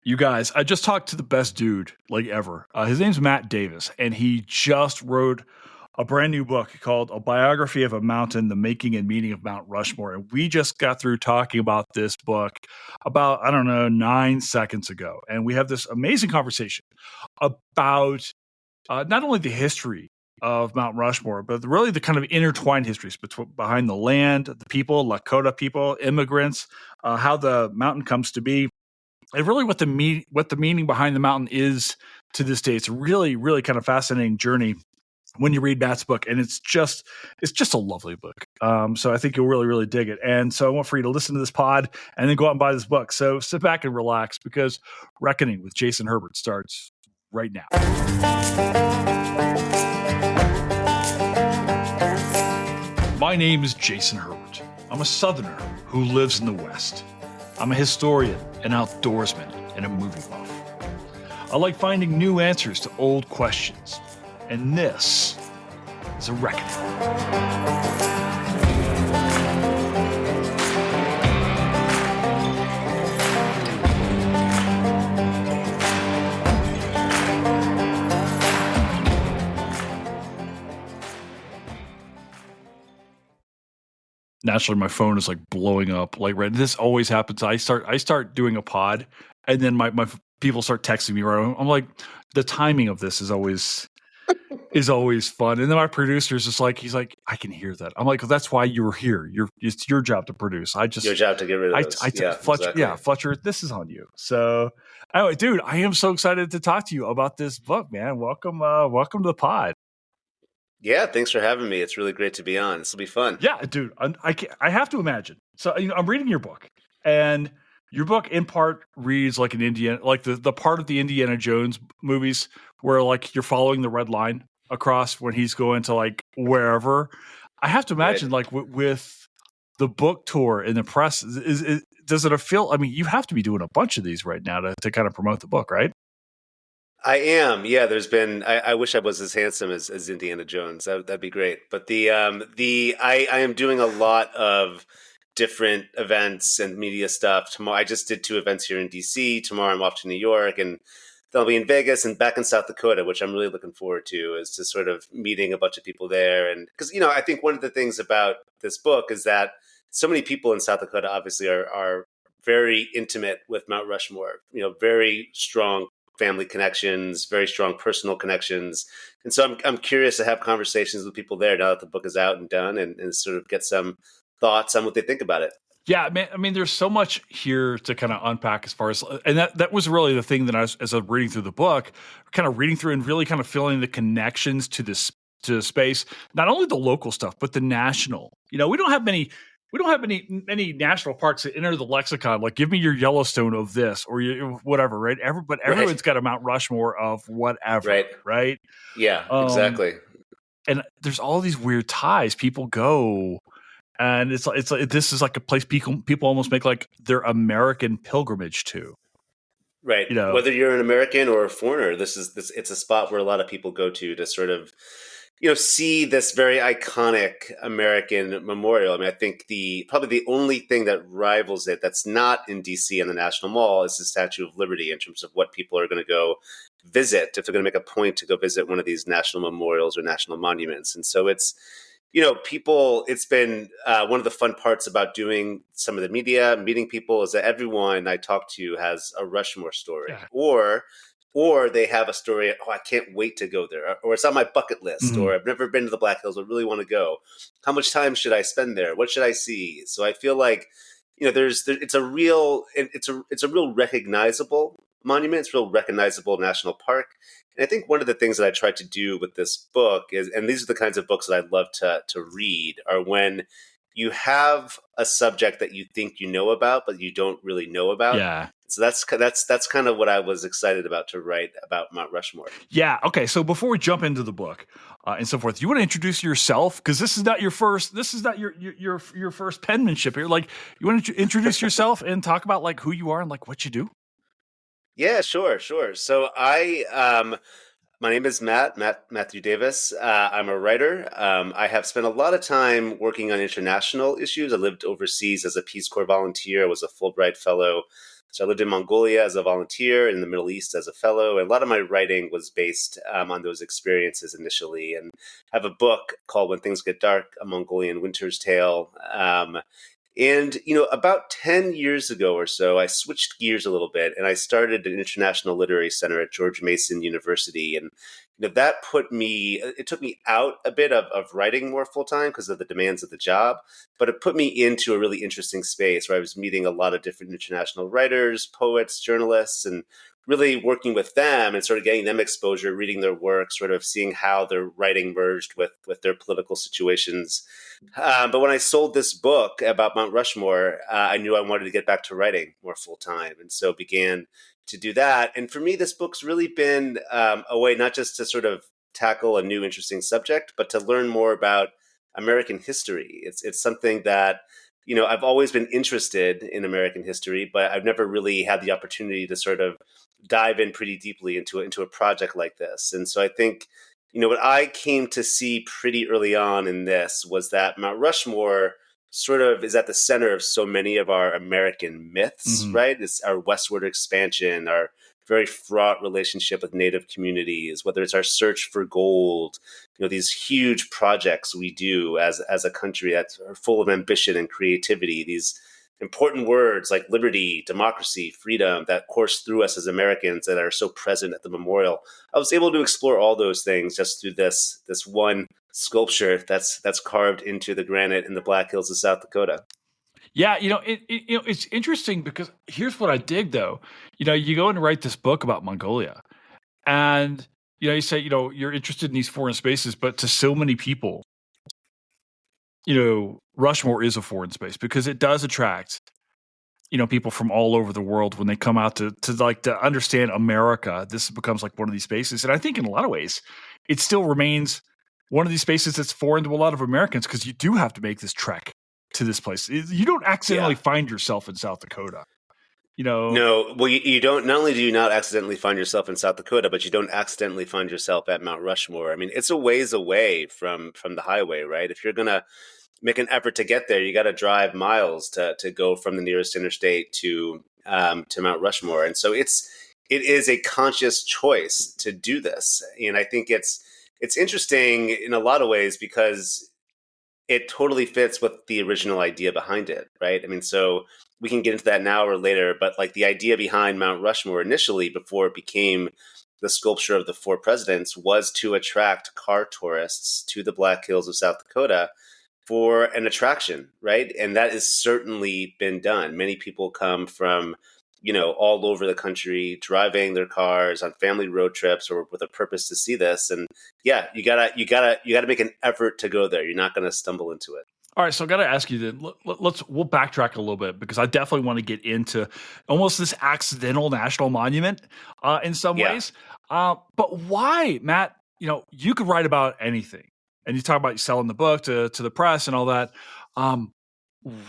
You guys, I just talked to the best dude like ever. His name's Matt Davis, and he just wrote a brand new book called A Biography of a Mountain, The Making and Meaning of Mount Rushmore. And we just got through talking about this book about, I don't know, 9 seconds ago. And we have this amazing conversation about not only the history of Mount Rushmore, but really the kind of intertwined histories behind the land, the people, Lakota people, immigrants, how the mountain comes to be, and really what the meaning behind the mountain is to this day. It's a really, really kind of fascinating journey when you read Matt's book, and it's just a lovely book. So I think you'll really, really dig it. And so I want for you to listen to this pod and then go out and buy this book. So sit back and relax, because Reckoning with Jason Herbert starts right now. My name is Jason Herbert. I'm a Southerner who lives in the West. I'm a historian, an outdoorsman, and a movie buff. I like finding new answers to old questions, and this is a reckoning. Naturally, my phone is like blowing up. Like, right, this always happens. I start doing a pod, and then my people start texting me. Right, I'm like, the timing of this is always fun. And then my producer is just like, he's like, I can hear that. I'm like, well, that's why you were here. It's your job to produce. Your job to get rid of those. Fletcher, exactly. Yeah, Fletcher, this is on you. So, anyway, dude, I am so excited to talk to you about this book, man. Welcome to the pod. Yeah, thanks for having me. It's really great to be on. This will be fun. Yeah, dude, I have to imagine. So, I'm reading your book, and your book in part reads like an the part of the Indiana Jones movies where like you're following the red line across when he's going to like wherever. I have to imagine, right, like with the book tour in the press, does it feel? I mean, you have to be doing a bunch of these right now to kind of promote the book, right? I am. Yeah, there's been. I wish I was as handsome as Indiana Jones. That'd be great. But I am doing a lot of different events and media stuff. Tomorrow, I just did 2 events here in DC. Tomorrow, I'm off to New York, and then I'll be in Vegas and back in South Dakota, which I'm really looking forward to, is to sort of meeting a bunch of people there. And because I think one of the things about this book is that so many people in South Dakota obviously are very intimate with Mount Rushmore. Very strong family connections, very strong personal connections. And so I'm curious to have conversations with people there now that the book is out and done, and sort of get some thoughts on what they think about it. Yeah, man. I mean, there's so much here to kind of unpack as far as, and that was really the thing that as I was reading through the book, kind of reading through and really kind of feeling the connections to the space, not only the local stuff, but the national. We don't have many national parks that enter the lexicon. Like, give me your Yellowstone of this or whatever, right? Everyone's got a Mount Rushmore of whatever, right? Yeah, exactly. And there's all these weird ties. People go, and it's like this is like a place people almost make like their American pilgrimage to. Right. Whether you're an American or a foreigner, it's a spot where a lot of people go to sort of see this very iconic American memorial. I mean, I think probably the only thing that rivals it that's not in DC and the National Mall is the Statue of Liberty in terms of what people are going to go visit if they're going to make a point to go visit one of these national memorials or national monuments. And so it's been one of the fun parts about doing some of the media, meeting people, is that everyone I talk to has a Rushmore story, or they have a story. Oh, I can't wait to go there, or it's on my bucket list, or I've never been to the Black Hills, I really want to go. How much time should I spend there? What should I see? So I feel like it's a real recognizable monument. It's a real recognizable national park. And I think one of the things that I tried to do with this book is, and these are the kinds of books that I'd love to read, are when you have a subject that you think you know about, but you don't really know about. Yeah. So that's kind of what I was excited about to write about Mount Rushmore. Yeah. Okay. So before we jump into the book and so forth, you want to introduce yourself, because this is not your first. This is not your first penmanship here. Like, you want to introduce yourself and talk about like who you are and like what you do. Yeah, sure. So my name is Matthew Davis. I'm a writer. I have spent a lot of time working on international issues. I lived overseas as a Peace Corps volunteer. I was a Fulbright fellow So I lived in Mongolia as a volunteer, in the Middle East as a fellow. And a lot of my writing was based on those experiences initially. And I have a book called When Things Get Dark, A Mongolian Winter's Tale. And, about 10 years ago or so, I switched gears a little bit and I started an international literary center at George Mason University. And, that it took me out a bit of writing more full time because of the demands of the job, but it put me into a really interesting space where I was meeting a lot of different international writers, poets, journalists, and really working with them and sort of getting them exposure, reading their work, sort of seeing how their writing merged with their political situations. But when I sold this book about Mount Rushmore, I knew I wanted to get back to writing more full time, and so began to do that. And for me, this book's really been a way not just to sort of tackle a new interesting subject, but to learn more about American history. It's something that I've always been interested in American history, but I've never really had the opportunity to sort of dive in pretty deeply into a project like this. And so I think what I came to see pretty early on in this was that Mount Rushmore sort of is at the center of so many of our American myths, Mhm. right? It's our westward expansion, our very fraught relationship with native communities, whether it's our search for gold, these huge projects we do as a country that are full of ambition and creativity, these important words like liberty, democracy, freedom that course through us as Americans that are so present at the memorial. I was able to explore all those things just through this one sculpture that's carved into the granite in the Black Hills of South Dakota. Yeah, it's interesting because here's what I dig though. You go and write this book about Mongolia, and you say you're interested in these foreign spaces, but to so many people, Rushmore is a foreign space because it does attract people from all over the world when they come out to understand America. This becomes like one of these spaces, and I think in a lot of ways, it still remains one of these spaces that's foreign to a lot of Americans because you do have to make this trek to this place. You don't accidentally Yeah. find yourself in South Dakota. You know, No, well, you don't. Not only do you not accidentally find yourself in South Dakota, but you don't accidentally find yourself at Mount Rushmore. I mean, it's a ways away from the highway, right? If you're gonna make an effort to get there, you got to drive miles to go from the nearest interstate to Mount Rushmore, and so it is a conscious choice to do this, and I think it's interesting in a lot of ways because it totally fits with the original idea behind it, right? I mean, so we can get into that now or later, but like the idea behind Mount Rushmore initially, before it became the sculpture of the four presidents, was to attract car tourists to the Black Hills of South Dakota for an attraction, right? And that has certainly been done. Many people come from, all over the country, driving their cars on family road trips or with a purpose to see this. And yeah, you gotta make an effort to go there. You're not going to stumble into it. all right. So I got to ask you then. We'll backtrack a little bit because I definitely want to get into almost this accidental national monument in some Yeah. ways. But why, Matt? You could write about anything, and you talk about selling the book to the press and all that. Um,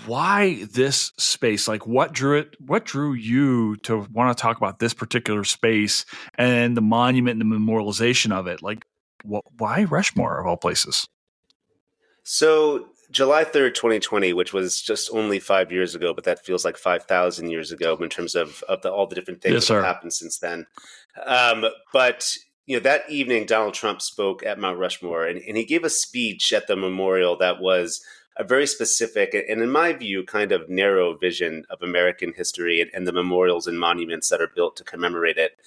why this space? Like, what drew it? What drew you to want to talk about this particular space and the monument and the memorialization of it? Like, why Rushmore of all places? So July 3rd, 2020, which was just only 5 years ago, but that feels like 5,000 years ago in terms of all the different things Yes, that have sir. happened since then. But that evening, Donald Trump spoke at Mount Rushmore, and he gave a speech at the memorial that was a very specific and, in my view, kind of narrow vision of American history and the memorials and monuments that are built to commemorate it.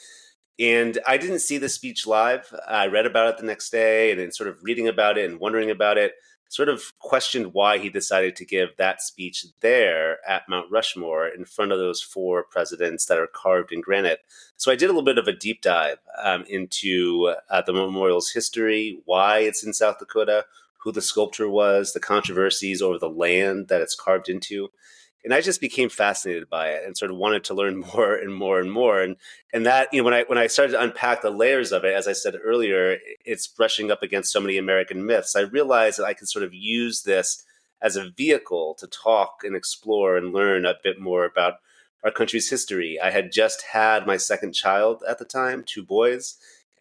And I didn't see the speech live. I read about it the next day and then sort of reading about it and wondering about it, sort of questioned why he decided to give that speech there at Mount Rushmore in front of those four presidents that are carved in granite. So I did a little bit of a deep dive into the memorial's history, why it's in South Dakota, who the sculptor was, the controversies over the land that it's carved into. And I just became fascinated by it and sort of wanted to learn more and more and more. And that, when I started to unpack the layers of it, as I said earlier, it's brushing up against so many American myths. I realized that I could sort of use this as a vehicle to talk and explore and learn a bit more about our country's history. I had just had my second child at the time, two boys,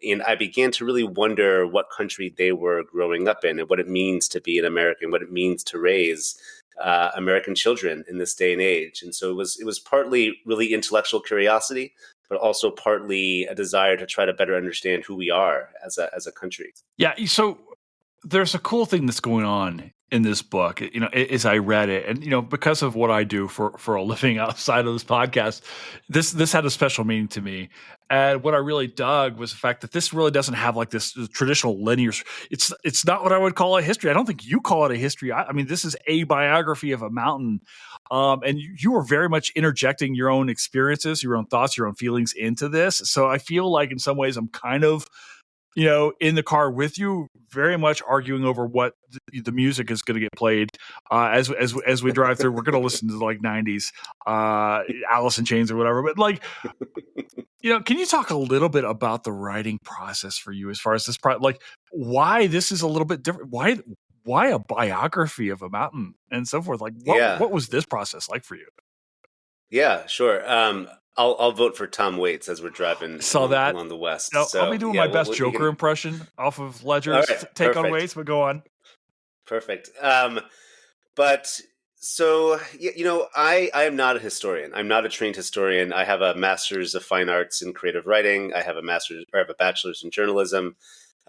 and I began to really wonder what country they were growing up in and what it means to be an American, what it means to raise American children in this day and age. And so it was partly really intellectual curiosity, but also partly a desire to try to better understand who we are as a country. Yeah. So there's a cool thing that's going on in this book, as I read it, and because of what I do for a living outside of this podcast, this had a special meaning to me. And what I really dug was the fact that this really doesn't have like this traditional linear. It's not what I would call a history. I don't think you call it a history. I mean, this is a biography of a mountain, and you are very much interjecting your own experiences, your own thoughts, your own feelings into this. So I feel like in some ways I'm kind of in the car with you, very much arguing over what the music is going to get played as we drive through. We're going to listen to like '90s Alice in Chains or whatever. But like, can you talk a little bit about the writing process for you as far as this like why this is a little bit different? Why a biography of a mountain and so forth? Like, what was this process like for you? Yeah, sure. I'll vote for Tom Waits as we're driving along the West. No, so, I'll be doing my best Joker impression off of Ledger's take on Waits, but go on. Perfect. But so, I am not a historian. I'm not a trained historian. I have a master's of fine arts in creative writing. I have a bachelor's in journalism.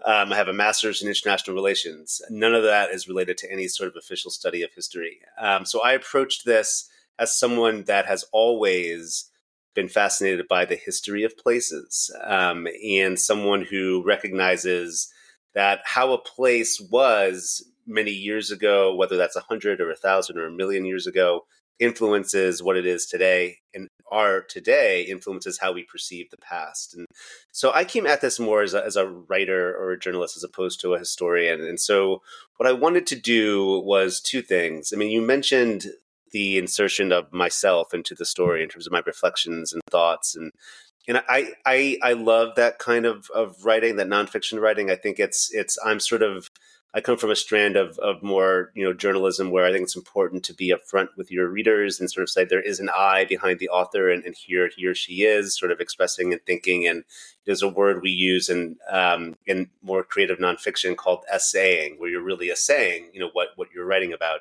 I have a master's in international relations. None of that is related to any sort of official study of history. So I approached this as someone that has always been fascinated by the history of places, and someone who recognizes that how a place was many years ago, whether that's 100 or 1,000 or 1,000,000 years ago, influences what it is today, and our today influences how we perceive the past. And so I came at this more as a writer or a journalist as opposed to a historian. And so what I wanted to do was two things. I mean, you mentioned the insertion of myself into the story in terms of my reflections and thoughts. And I love that kind of writing, that nonfiction writing. I think I come from a strand of more, journalism where I think it's important to be upfront with your readers and sort of say there is an I behind the author, and here he or she is sort of expressing and thinking. And there's a word we use in more creative nonfiction called essaying, where you're really essaying, what you're writing about.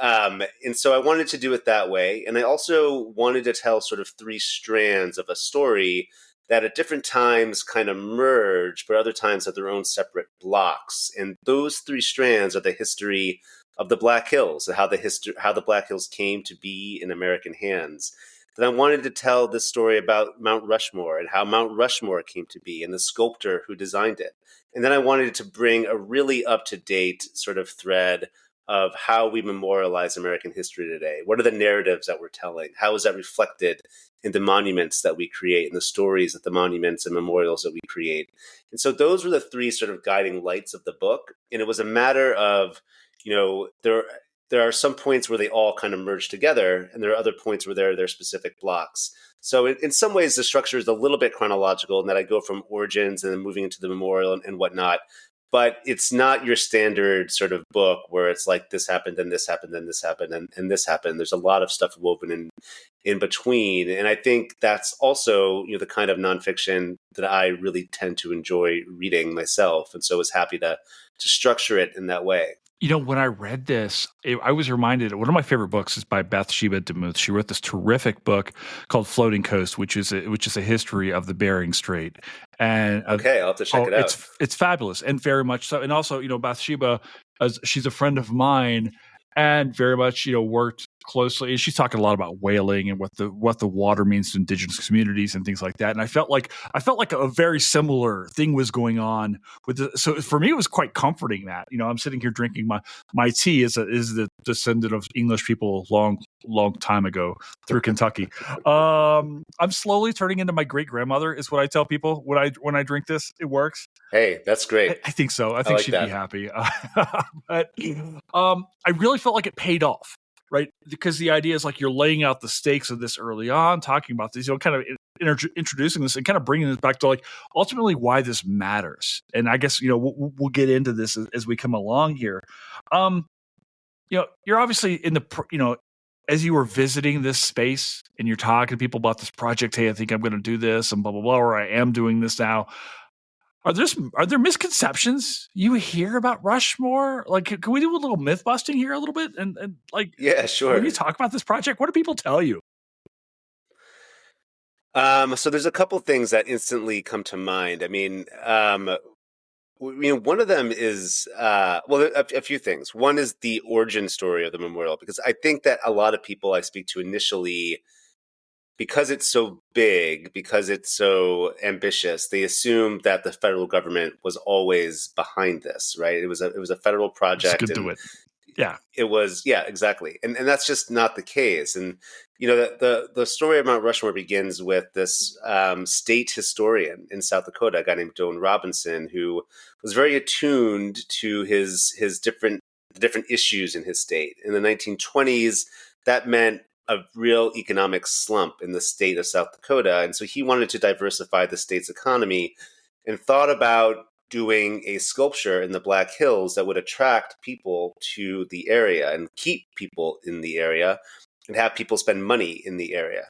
And so I wanted to do it that way. And I also wanted to tell sort of three strands of a story that at different times kind of merge, but other times have their own separate blocks. And those three strands are the history of the Black Hills, and how the Black Hills came to be in American hands. Then I wanted to tell this story about Mount Rushmore and how Mount Rushmore came to be and the sculptor who designed it. And then I wanted to bring a really up-to-date sort of thread of how we memorialize American history today. What are the narratives that we're telling? How is that reflected in the monuments that we create and the stories that the monuments and memorials that we create? And so those were the three sort of guiding lights of the book. And it was a matter of, there are some points where they all kind of merge together, and there are other points where there are specific blocks. So in some ways, the structure is a little bit chronological in that I go from origins and then moving into the memorial and whatnot. But it's not your standard sort of book where it's like this happened and this happened and this happened and this happened. There's a lot of stuff woven in between. And I think that's also, the kind of nonfiction that I really tend to enjoy reading myself. And so I was happy to structure it in that way. When I read this, I was reminded, one of my favorite books is by Bathsheba DeMuth. She wrote this terrific book called Floating Coast, which is a history of the Bering Strait. And okay, I'll have to check it out. It's fabulous, and very much so. And also, Bathsheba, she's a friend of mine, and very much worked closely. And she's talking a lot about whaling and what the water means to indigenous communities and things like that. And I felt like a very similar thing was going on with so for me it was quite comforting that I'm sitting here drinking my tea is the descendant of English people long time ago through Kentucky. I'm slowly turning into my great grandmother is what I tell people when I drink this. It works. Hey, that's great. I think so. I think she'd be happy. But I really felt like it paid off. Right, because the idea is like you're laying out the stakes of this early on, talking about this, kind of introducing this and kind of bringing this back to like ultimately why this matters. And I guess we'll get into this as we come along here. You're obviously in the as you were visiting this space and you're talking to people about this project. Hey, I think I'm going to do this and blah blah blah, or I am doing this now. Are there misconceptions you hear about Rushmore? Like, can we do a little myth busting here a little bit? And like, Yeah, when you sure. talk about this project, what do people tell you? So there's a couple things that instantly come to mind. I mean, one of them is a few things. One is the origin story of the memorial, because I think that a lot of people I speak to initially, because it's so big, because it's so ambitious, they assume that the federal government was always behind this, right? It was a federal Just project, could do and it. Yeah. it was, yeah, exactly, and that's just not the case. And the story of Mount Rushmore begins with this state historian in South Dakota, a guy named Doan Robinson, who was very attuned to his different issues in his state. In the 1920s, that meant a real economic slump in the state of South Dakota, and so he wanted to diversify the state's economy and thought about doing a sculpture in the Black Hills that would attract people to the area and keep people in the area and have people spend money in the area.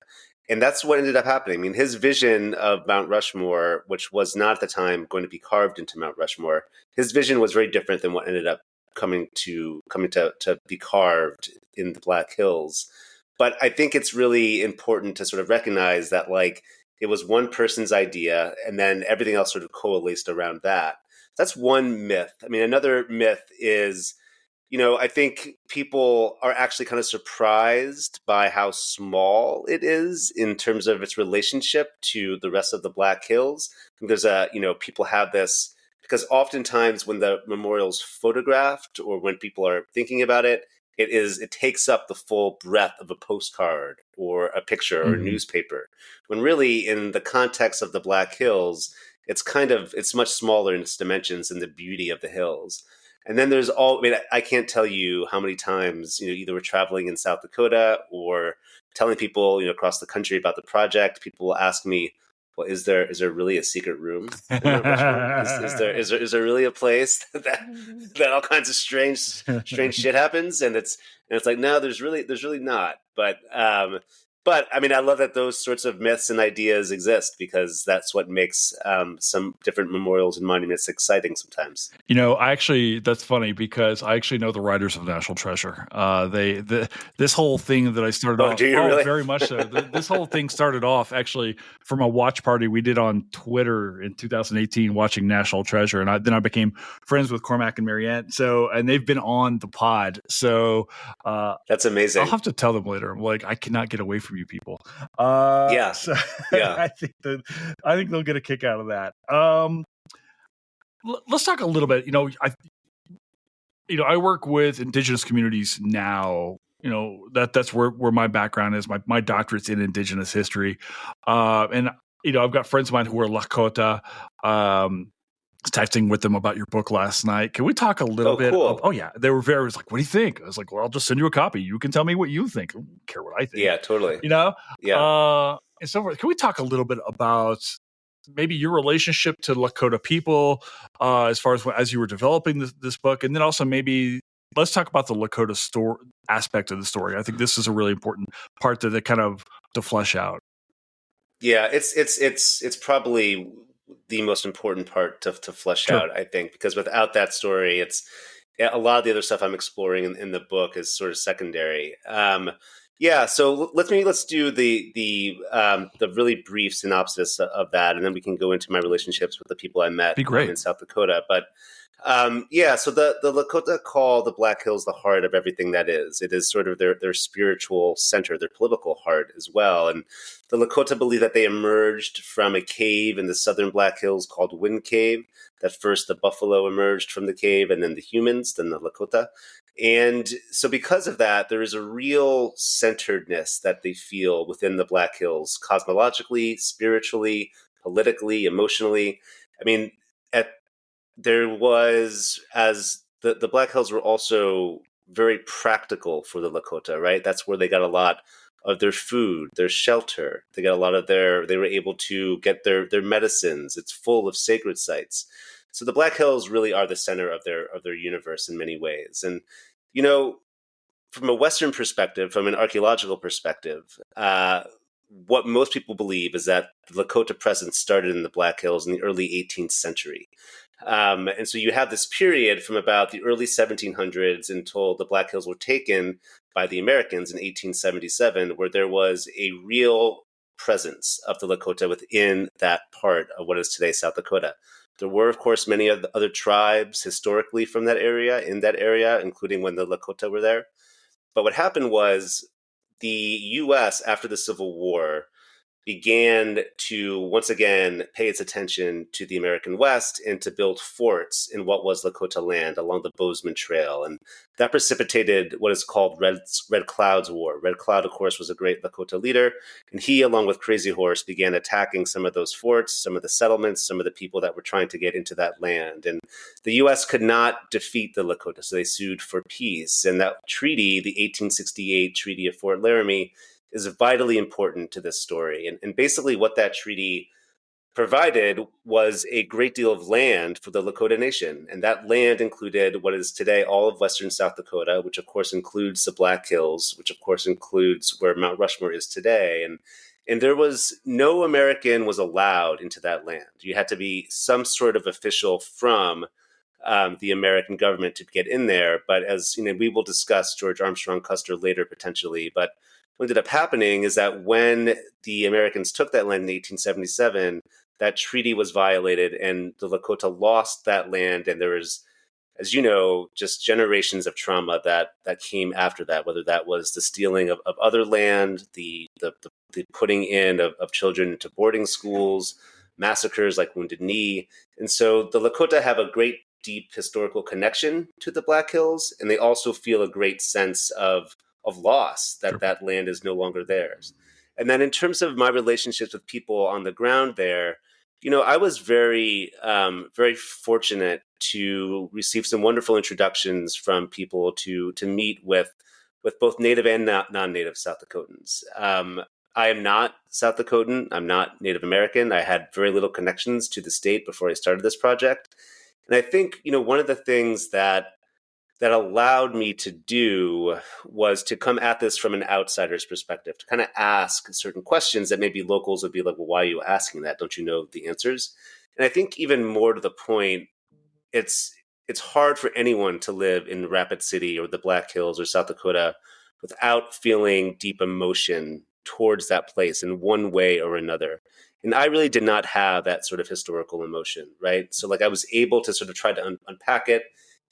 And that's what ended up happening. I mean, his vision of Mount Rushmore, which was not at the time going to be carved into Mount Rushmore, his vision was very different than what ended up coming to be carved in the Black Hills. But I think it's really important to sort of recognize that, like, it was one person's idea, and then everything else sort of coalesced around that. That's one myth. I mean, another myth is, I think people are actually kind of surprised by how small it is in terms of its relationship to the rest of the Black Hills. I think people have this because oftentimes when the memorial's photographed or when people are thinking about it, it takes up the full breadth of a postcard or a picture or a Mhm. newspaper. When really, in the context of the Black Hills, it's much smaller in its dimensions and the beauty of the hills. And then I mean, I can't tell you how many times, either we're traveling in South Dakota or telling people, across the country about the project. People will ask me, well, is there really a secret room in Mount Rushmore? Is there really a place that all kinds of strange shit happens? And it's like, no, there's really not. But I mean, I love that those sorts of myths and ideas exist, because that's what makes some different memorials and monuments exciting sometimes. That's funny because I actually know the writers of National Treasure. This whole thing that I started Oh, off, do you oh, really? very much so. This whole thing started off actually from a watch party we did on Twitter in 2018, watching National Treasure, and then I became friends with Cormac and Marianne. So, and they've been on the pod. So, That's I'll amazing. have to tell them later. I'm like, I cannot get away from you people. Yeah, So yeah. I think they'll get a kick out of that. Let's talk a little bit. I work with indigenous communities now. That's where my background is. My doctorate's in indigenous history, and I've got friends of mine who are Lakota. Texting with them about your book last night. Can we talk a little Oh, bit? cool. Oh yeah, they were very. Was like, what do you think? I was like, well, I'll just send you a copy. You can tell me what you think. I don't care what I think. Yeah, totally. You know, Yeah. and so forth. Can we talk a little bit about maybe your relationship to Lakota people, as far as you were developing this book, and then also maybe let's talk about the Lakota story aspect of the story. I think this is a really important part that kind of to flesh out. Yeah, it's probably the most important part to flesh Sure, out, I think, because without that story, it's a lot of the other stuff I'm exploring in the book is sort of secondary. Yeah, so let's do the really brief synopsis of that, and then we can go into my relationships with the people I met be great. in South Dakota. But yeah, so the Lakota call the Black Hills the heart of everything that is. It is sort of their spiritual center, their political heart as well. And the Lakota believe that they emerged from a cave in the southern Black Hills called Wind Cave. That first the buffalo emerged from the cave, and then the humans, then the Lakota. And so, because of that, there is a real centeredness that they feel within the Black Hills, cosmologically, spiritually, politically, emotionally. I mean, at there was as the Black Hills were also very practical for the Lakota, right? That's where they got a lot of their food, their shelter. They got a lot of they were able to get their medicines. It's full of sacred sites. So the Black Hills really are the center of their universe in many ways. And you know, from a Western perspective, from an archaeological perspective, what most people believe is that the Lakota presence started in the Black Hills in the early 18th century. And so you have this period from about the early 1700s until the Black Hills were taken by the Americans in 1877, where there was a real presence of the Lakota within that part of what is today South Dakota. There were, of course, many other tribes historically from that area, in that area, including when the Lakota were there. But what happened was the U.S., after the Civil War, began to once again pay its attention to the American West and to build forts in what was Lakota land along the Bozeman Trail. And that precipitated what is called Red Cloud's War. Red Cloud, of course, was a great Lakota leader. And he, along with Crazy Horse, began attacking some of those forts, some of the settlements, some of the people that were trying to get into that land. And the U.S. could not defeat the Lakota, so they sued for peace. And that treaty, the 1868 Treaty of Fort Laramie, is vitally important to this story. And basically what that treaty provided was a great deal of land for the Lakota Nation. And that land included what is today all of western South Dakota, which of course includes the Black Hills, which of course includes where Mount Rushmore is today. And there was no American was allowed into that land. You had to be some sort of official from the American government to get in there. But as you know, we will discuss George Armstrong Custer later potentially. But what ended up happening is that when the Americans took that land in 1877, that treaty was violated and the Lakota lost that land. And there was, as you know, just generations of trauma that came after that, whether that was the stealing of other land, the putting in of children into boarding schools, massacres like Wounded Knee. And so the Lakota have a great deep historical connection to the Black Hills, and they also feel a great sense of loss that that land is no longer theirs. And then in terms of my relationships with people on the ground there, you know, I was very, very fortunate to receive some wonderful introductions from people to meet with both Native and non-Native South Dakotans. I am not South Dakotan. I'm not Native American. I had very little connections to the state before I started this project. And I think, you know, one of the things that allowed me to do was to come at this from an outsider's perspective, to kind of ask certain questions that maybe locals would be like, well, why are you asking that? Don't you know the answers? And I think even more to the point, it's hard for anyone to live in Rapid City or the Black Hills or South Dakota without feeling deep emotion towards that place in one way or another. And I really did not have that sort of historical emotion, right? So like I was able to sort of try to unpack it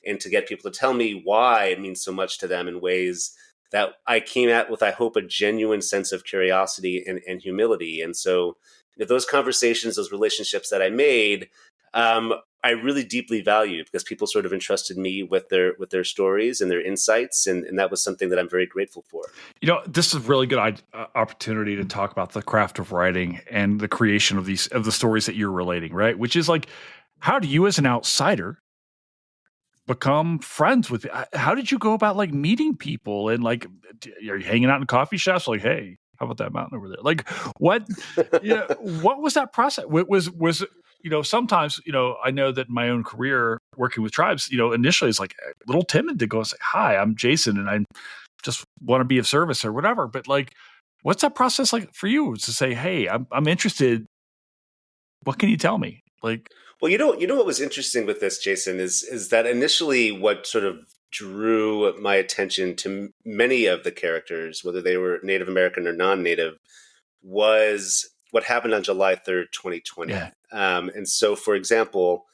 and to get people to tell me why it means so much to them in ways that I came at with, I hope, a genuine sense of curiosity and humility. And so you know, those conversations, those relationships that I made, I really deeply valued because people sort of entrusted me with their stories and their insights. And that was something that I'm very grateful for. You know, this is a really good opportunity to talk about the craft of writing and the creation of the stories that you're relating, right? Which is like, how do you as an outsider become friends with? How did you go about like meeting people and like, are you hanging out in coffee shops? Like, hey, how about that mountain over there? Like, what? You know, what was that process? Was you know, sometimes, you know, I know that in my own career working with tribes, you know, initially it's like a little timid to go and say, hi, I'm Jason, and I just want to be of service or whatever. But like, what's that process like for you to say, hey, I'm interested. What can you tell me? Like, well, you know what was interesting with this, Jason, is that initially what sort of drew my attention to many of the characters, whether they were Native American or non-Native, was what happened on July 3rd, 2020. Yeah. And so, for example,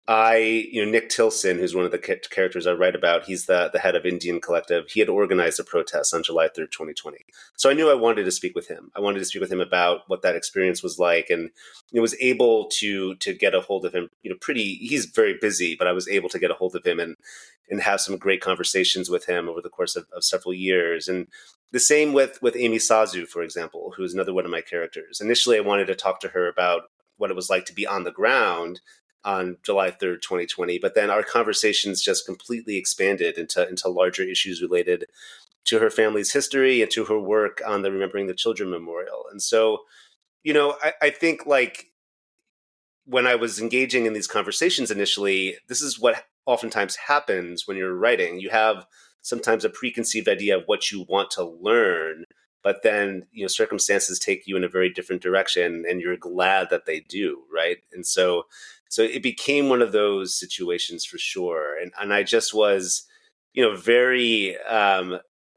Nick Tilson, who's one of the characters I write about, he's the head of Indian Collective. He had organized a protest on July 3rd, 2020. So I knew I wanted to speak with him. I wanted to speak with him about what that experience was like, and was able to get a hold of him. You know, he's very busy, but I was able to get a hold of him and have some great conversations with him over the course of several years. And the same with Amy Sazu, for example, who is another one of my characters. Initially, I wanted to talk to her about what it was like to be on the ground on July 3rd, 2020. But then our conversations just completely expanded into larger issues related to her family's history and to her work on the Remembering the Children Memorial. And so, you know, I think like when I was engaging in these conversations initially, this is what oftentimes happens when you're writing. You have sometimes a preconceived idea of what you want to learn but then circumstances take you in a very different direction, and you're glad that they do, right? And so it became one of those situations for sure. And I just was, very,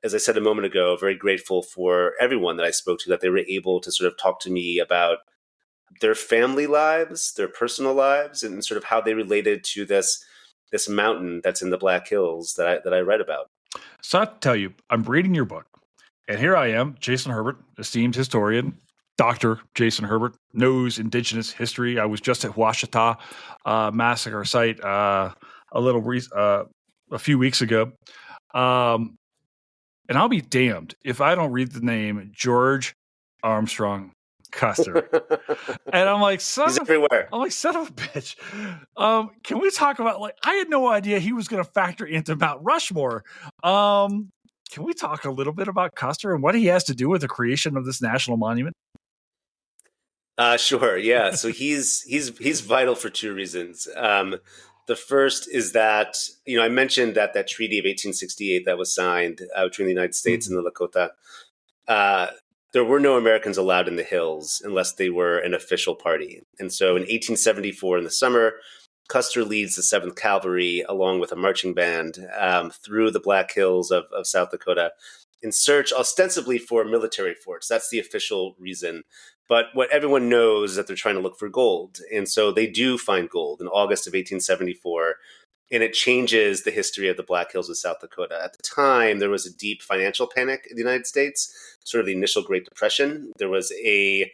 as I said a moment ago, very grateful for everyone that I spoke to, that they were able to sort of talk to me about their family lives, their personal lives, and sort of how they related to this mountain that's in the Black Hills that I read about. So I have to tell you, I'm reading your book, and here I am, Jason Herbert, esteemed historian, Dr. Jason Herbert, knows indigenous history. I was just at Washita massacre site a few weeks ago. And I'll be damned if I don't read the name George Armstrong Custer. And I'm like, He's everywhere. son of a bitch. Can we talk about, like, I had no idea he was going to factor into Mount Rushmore. Can we talk a little bit about Custer and what he has to do with the creation of this national monument? Sure. Yeah. So he's vital for two reasons. The first is that, I mentioned that treaty of 1868 that was signed between the United States and the Lakota. There were no Americans allowed in the hills unless they were an official party. And so in 1874, in the summer, Custer leads the 7th Cavalry along with a marching band through the Black Hills of South Dakota in search ostensibly for military forts. That's the official reason. But what everyone knows is that they're trying to look for gold. And so they do find gold in August of 1874. And it changes the history of the Black Hills of South Dakota. At the time, there was a deep financial panic in the United States, sort of the initial Great Depression. There was a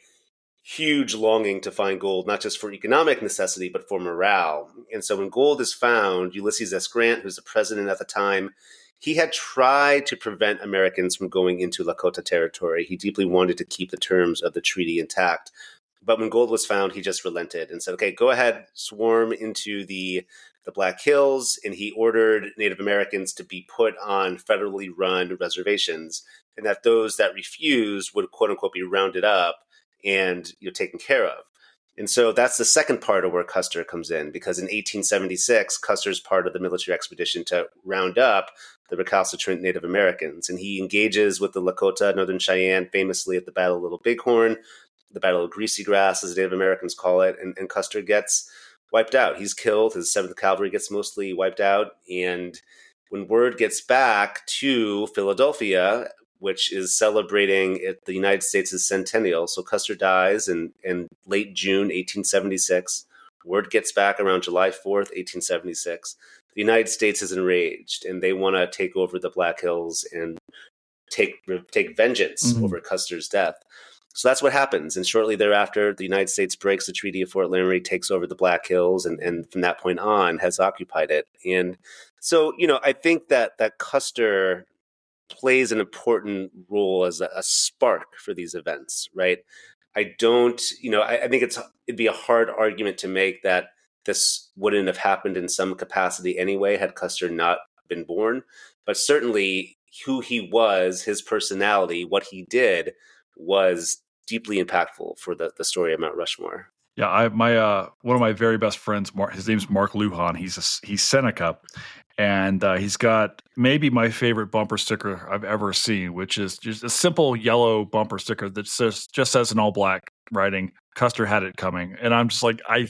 huge longing to find gold, not just for economic necessity, but for morale. And so when gold is found, Ulysses S. Grant, who's the president at the time, he had tried to prevent Americans from going into Lakota territory. He deeply wanted to keep the terms of the treaty intact. But when gold was found, he just relented and said, okay, go ahead, swarm into the Black Hills. And he ordered Native Americans to be put on federally run reservations, and that those that refused would, quote unquote, be rounded up and taken care of. And so that's the second part of where Custer comes in, because in 1876, Custer's part of the military expedition to round up the recalcitrant Native Americans. And he engages with the Lakota, Northern Cheyenne, famously at the Battle of Little Bighorn, the Battle of Greasy Grass, as the Native Americans call it, and Custer gets wiped out. He's killed. His 7th Cavalry gets mostly wiped out. And when word gets back to Philadelphia, which is celebrating the United States' centennial, so Custer dies in late June 1876. Word gets back around July 4th, 1876. The United States is enraged, and they want to take over the Black Hills and take vengeance over Custer's death. So that's what happens. And shortly thereafter, the United States breaks the Treaty of Fort Laramie, takes over the Black Hills, and from that point on has occupied it. And so, I think that Custer plays an important role as a spark for these events, right? I don't, I think it'd be a hard argument to make that this wouldn't have happened in some capacity anyway had Custer not been born. But certainly who he was, his personality, what he did was deeply impactful for the story of Mount Rushmore. Yeah, one of my very best friends, his name's Mark Lujan. He's Seneca, and he's got maybe my favorite bumper sticker I've ever seen, which is just a simple yellow bumper sticker that just says in all black writing, "Custer had it coming," and I'm just like, I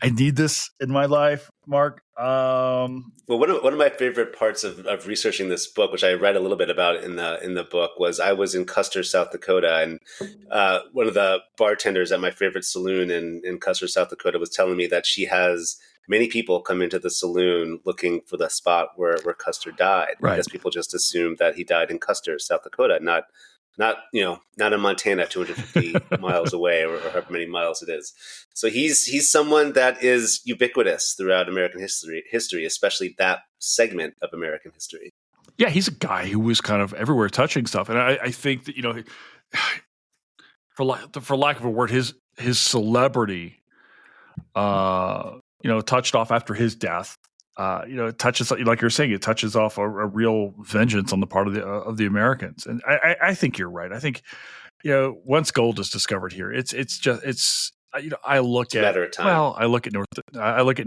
need this in my life, Mark. Well, one of my favorite parts of researching this book, which I read a little bit about in the book, was I was in Custer, South Dakota, and one of the bartenders at my favorite saloon in Custer, South Dakota, was telling me that she has many people come into the saloon looking for the spot where Custer died. Right. Because people just assumed that he died in Custer, South Dakota, not in Montana, 250 miles away, or however many miles it is. So he's someone that is ubiquitous throughout American history, especially that segment of American history. Yeah, he's a guy who was kind of everywhere touching stuff, and I think that for lack of a word, his celebrity, touched off after his death. It touches, like you're saying, it touches off a real vengeance on the part of the Americans. And I think you're right. I think, once gold is discovered here, I look at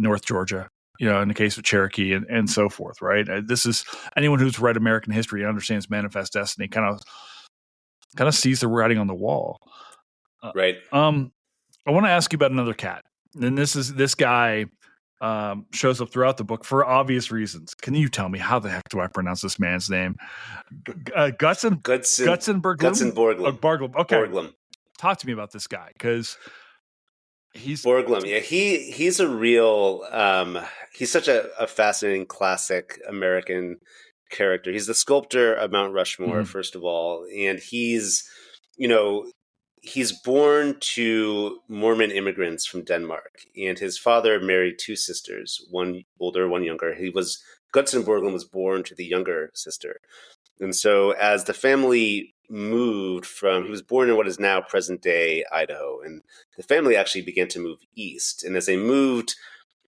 North Georgia. in the case of Cherokee and so forth, right? This is anyone who's read American history and understands Manifest Destiny kind of sees the writing on the wall. Right. I want to ask you about another cat. And this guy shows up throughout the book for obvious reasons. Can you tell me how the heck do I pronounce this man's name? Gutzon Borglum? Borglum. Okay. Borglum. Talk to me about this guy, because he's Borglum. Yeah, he's a real he's such a fascinating classic American character. He's the sculptor of Mount Rushmore, first of all, and he's born to Mormon immigrants from Denmark, and his father married two sisters, one older, one younger. Gutzon Borglum was born to the younger sister. And so as the family moved he was born in what is now present day Idaho, and the family actually began to move east. And as they moved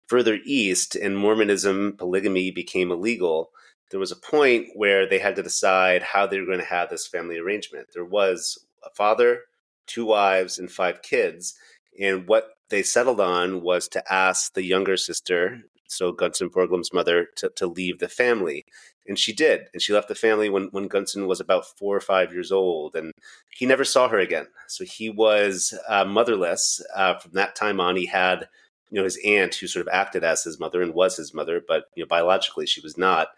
further east and Mormonism, polygamy became illegal, there was a point where they had to decide how they were going to have this family arrangement. There was a father, two wives, and five kids. And what they settled on was to ask the younger sister, so Gutzon Borglum's mother, to leave the family. And she did. And she left the family when Gutzon was about 4 or 5 years old. And he never saw her again. So he was motherless. From that time on, he had his aunt, who sort of acted as his mother and was his mother, but biologically she was not.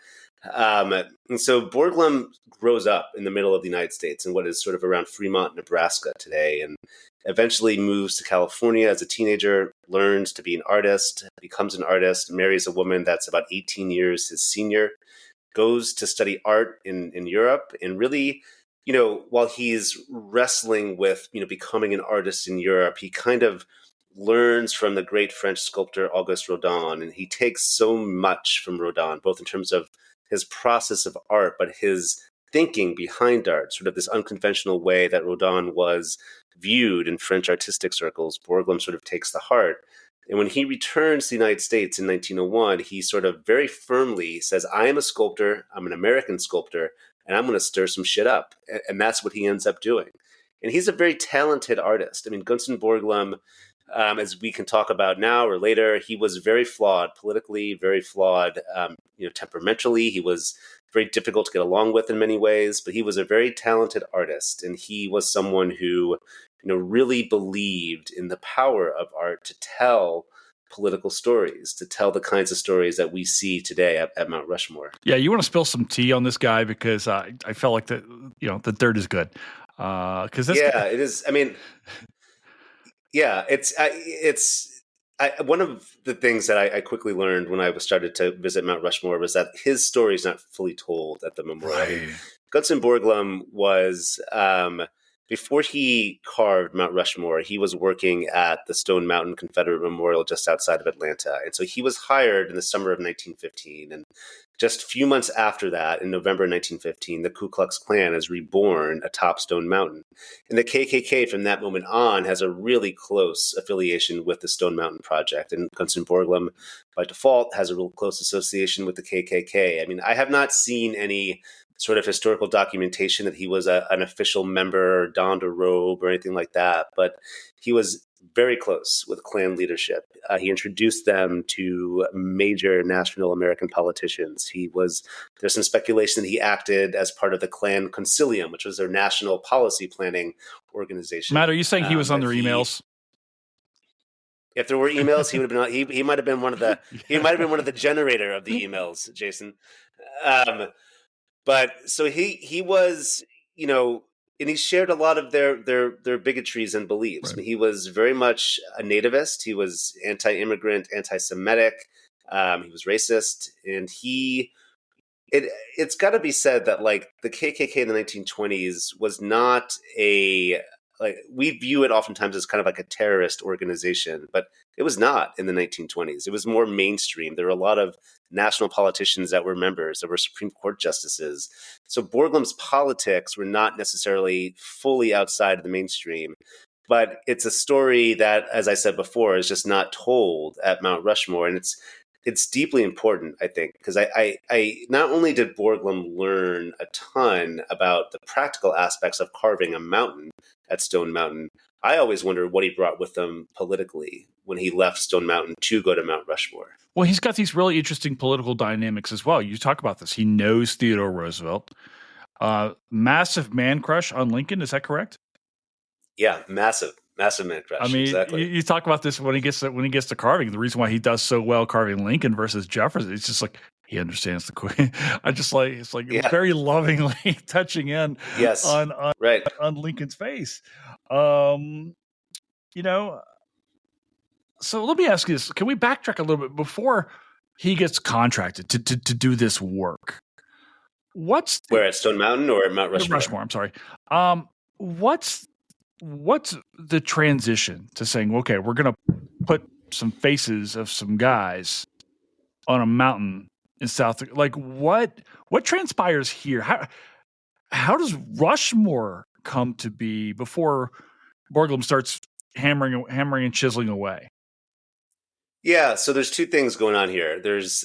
And so Borglum grows up in the middle of the United States in what is sort of around Fremont, Nebraska today, and eventually moves to California as a teenager, learns to be an artist, becomes an artist, marries a woman that's about 18 years his senior, goes to study art in Europe, and really, while he's wrestling with, becoming an artist in Europe, he kind of learns from the great French sculptor Auguste Rodin, and he takes so much from Rodin, both in terms of his process of art, but his thinking behind art, sort of this unconventional way that Rodin was viewed in French artistic circles. Borglum sort of takes the heart. And when he returns to the United States in 1901, he sort of very firmly says, I am a sculptor, I'm an American sculptor, and I'm going to stir some shit up. And that's what he ends up doing. And he's a very talented artist. I mean, Gutzon Borglum, as we can talk about now or later, he was very flawed politically, very flawed, temperamentally. He was very difficult to get along with in many ways, but he was a very talented artist. And he was someone who, really believed in the power of art to tell political stories, to tell the kinds of stories that we see today at Mount Rushmore. Yeah, you want to spill some tea on this guy, because I felt like the dirt is good. Because it is. I mean, yeah, it's one of the things that I quickly learned when I started to visit Mount Rushmore was that his story is not fully told at the memorial. Right. I mean, Gutzon Borglum was, before he carved Mount Rushmore, he was working at the Stone Mountain Confederate Memorial just outside of Atlanta. And so he was hired in the summer of 1915. And just a few months after that, in November 1915, the Ku Klux Klan is reborn atop Stone Mountain. And the KKK from that moment on has a really close affiliation with the Stone Mountain Project. And Gutzon Borglum, by default, has a real close association with the KKK. I mean, I have not seen any sort of historical documentation that he was an official member, donned a robe or anything like that. But he was very close with Klan leadership. He introduced them to major national American politicians. There's some speculation that he acted as part of the Klan Concilium, which was their national policy planning organization. Matt, are you saying he was on their emails? If there were emails, he would have been. He might have been one of the. He might have been one of the generator of the emails, Jason. But so he was, and he shared a lot of their bigotries and beliefs. Right. I mean, he was very much a nativist. He was anti-immigrant, anti-Semitic. He was racist, and it's got to be said that like the KKK in the 1920s was not we view it oftentimes as kind of like a terrorist organization, but it was not in the 1920s. It was more mainstream. There were a lot of national politicians that were members. There were Supreme Court justices. So Borglum's politics were not necessarily fully outside of the mainstream. But it's a story that, as I said before, is just not told at Mount Rushmore. And it's deeply important, I think, because I not only did Borglum learn a ton about the practical aspects of carving a mountain at Stone Mountain, I always wondered what he brought with him politically when he left Stone Mountain to go to Mount Rushmore. Well, he's got these really interesting political dynamics as well. You talk about this. He knows Theodore Roosevelt. Massive man crush on Lincoln. Is that correct? Yeah, massive man crush. I mean, exactly. you talk about this when he gets to carving. The reason why he does so well carving Lincoln versus Jefferson, it's just like he understands the queen. I just like it's like Yeah. very lovingly touching in Yes. on Right. on Lincoln's face. You know, so let me ask you this: can we backtrack a little bit before he gets contracted to do this work? Where, at Stone Mountain or at Mount Rushmore? Rushmore, I'm sorry. What's the transition to saying, okay, we're going to put some faces of some guys on a mountain in South? Like what transpires here? How does Rushmore come to be before Borglum starts hammering and chiseling away? Yeah, so there's two things going on here. There's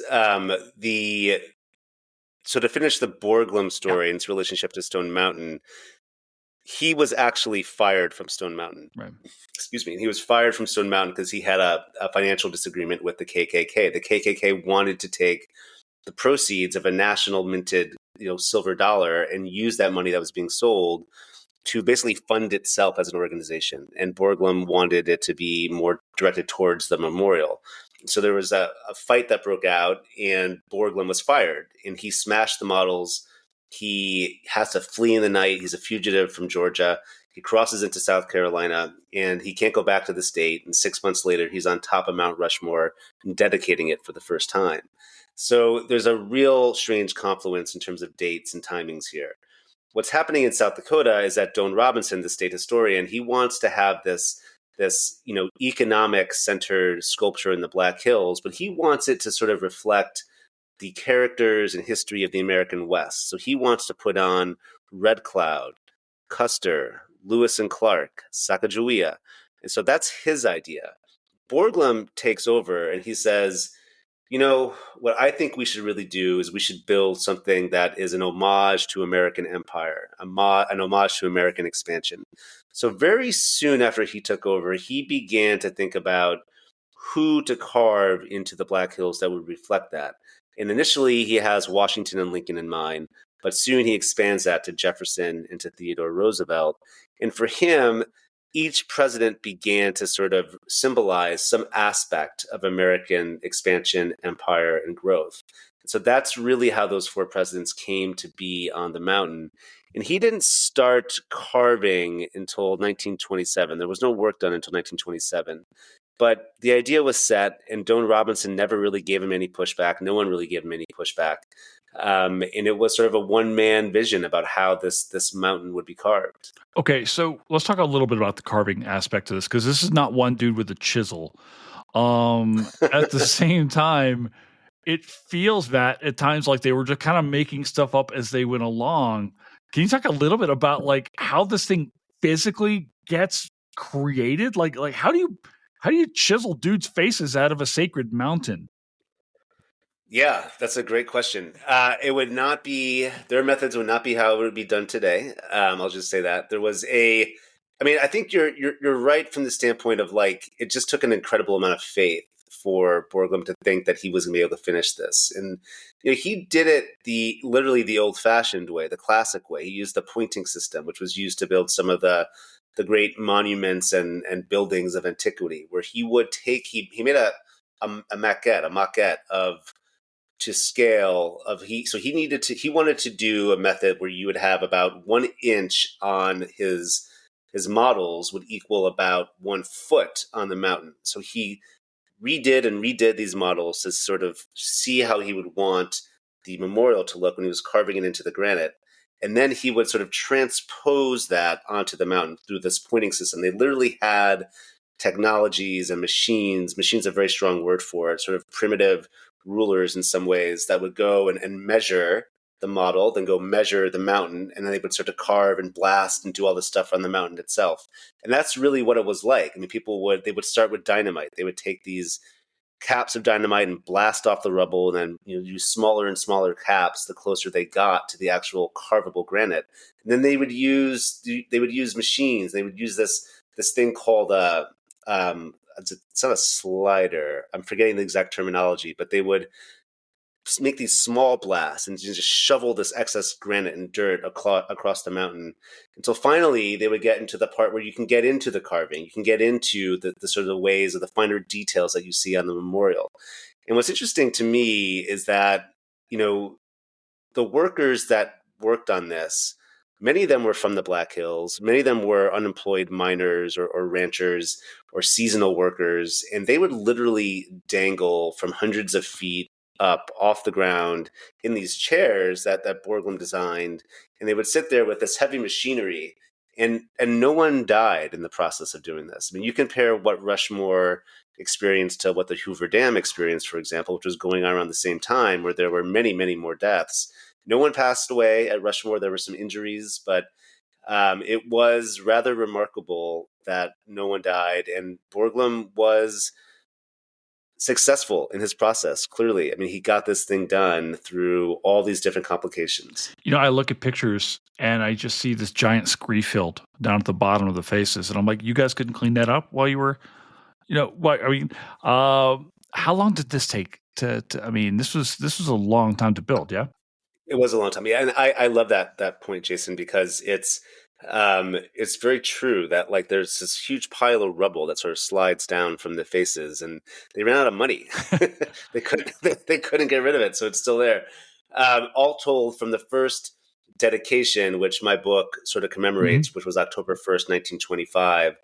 so to finish the Borglum story and its relationship to Stone Mountain, he was actually fired from Stone Mountain. Right. Excuse me. He was fired from Stone Mountain because he had a financial disagreement with the KKK. The KKK wanted to take the proceeds of a national minted, silver dollar and use that money that was being sold to basically fund itself as an organization. And Borglum wanted it to be more directed towards the memorial. So there was a fight that broke out, and Borglum was fired, and he smashed the models. He has to flee in the night. He's a fugitive from Georgia. He crosses into South Carolina, and he can't go back to the state. And 6 months later, he's on top of Mount Rushmore and dedicating it for the first time. So there's a real strange confluence in terms of dates and timings here. What's happening in South Dakota is that Don Robinson, the state historian, he wants to have this economic centered sculpture in the Black Hills, but he wants it to sort of reflect the characters and history of the American West. So he wants to put on Red Cloud, Custer, Lewis and Clark, Sacagawea. And so that's his idea. Borglum takes over and he says, what I think we should really do is we should build something that is an homage to American empire, an homage to American expansion. So very soon after he took over, he began to think about who to carve into the Black Hills that would reflect that. And initially, he has Washington and Lincoln in mind, but soon he expands that to Jefferson and to Theodore Roosevelt. And for him, each president began to sort of symbolize some aspect of American expansion, empire, and growth. So that's really how those four presidents came to be on the mountain. And he didn't start carving until 1927. There was no work done until 1927. But the idea was set, and Don Robinson never really gave him any pushback. No one really gave him any pushback. And it was sort of a one-man vision about how this mountain would be carved. Okay, so let's talk a little bit about the carving aspect of this, because this is not one dude with a chisel. At the same time, it feels that at times like they were just kind of making stuff up as they went along. Can you talk a little bit about like how this thing physically gets created? Like how do you chisel dudes' faces out of a sacred mountain? Yeah, that's a great question. It would not be, their methods would not be how it would be done today. I'll just say that. I think you're right from the standpoint of like, it just took an incredible amount of faith for Borglum to think that he was going to be able to finish this. And he did it literally the old fashioned way, the classic way. He used the pointing system, which was used to build some of the great monuments and buildings of antiquity, where he would take, he made a maquette of, to scale of he wanted to do a method where you would have about 1 inch on his models would equal about 1 foot on the mountain. So he redid these models to sort of see how he would want the memorial to look when he was carving it into the granite. And then he would sort of transpose that onto the mountain through this pointing system. They literally had technologies and machines a very strong word for it, sort of primitive rulers in some ways that would go and measure the model, then go measure the mountain, and then they would start to carve and blast and do all this stuff on the mountain itself. And that's really what it was like. I mean, they would start with dynamite. They would take these caps of dynamite and blast off the rubble, and then use smaller and smaller caps the closer they got to the actual carvable granite. And then they would use machines. They would use this this thing called it's not a slider. I'm forgetting the exact terminology, but they would make these small blasts and just shovel this excess granite and dirt across the mountain until finally they would get into the part where you can get into the carving, you can get into the sort of the ways of the finer details that you see on the memorial. And what's interesting to me is that, the workers that worked on this, many of them were from the Black Hills. Many of them were unemployed miners or ranchers or seasonal workers, and they would literally dangle from hundreds of feet up off the ground in these chairs that Borglum designed, and they would sit there with this heavy machinery, and no one died in the process of doing this. I mean, you compare what Rushmore experienced to what the Hoover Dam experienced, for example, which was going on around the same time, where there were many, many more deaths. No one passed away at Rushmore. There were some injuries, but it was rather remarkable that no one died. And Borglum was successful in his process, clearly. I mean, he got this thing done through all these different complications. I look at pictures and I just see this giant scree field down at the bottom of the faces. And I'm like, you guys couldn't clean that up while you were, how long did this take I mean, this was a long time to build. Yeah. It was a long time. Yeah. And I love that point, Jason, because it's very true that like there's this huge pile of rubble that sort of slides down from the faces, and they ran out of money. they couldn't get rid of it, so it's still there. All told, from the first dedication, which my book sort of commemorates, which was October 1st, 1925,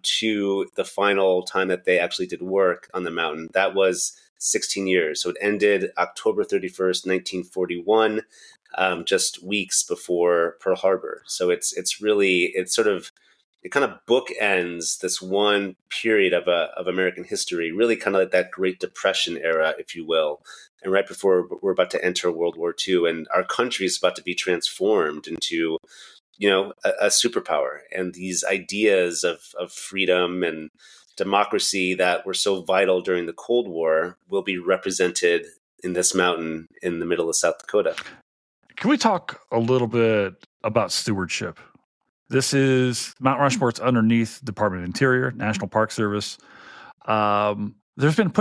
to the final time that they actually did work on the mountain, that was 16 years. So it ended October 31st, 1941. Just weeks before Pearl Harbor. So it kind of bookends this one period of American history, really kind of like that Great Depression era, if you will. And right before we're about to enter World War II, and our country is about to be transformed into, a superpower. And these ideas of freedom and democracy that were so vital during the Cold War will be represented in this mountain in the middle of South Dakota. Can we talk a little bit about stewardship? This is Mount Rushmore. It's underneath Department of Interior, National Park Service. There's been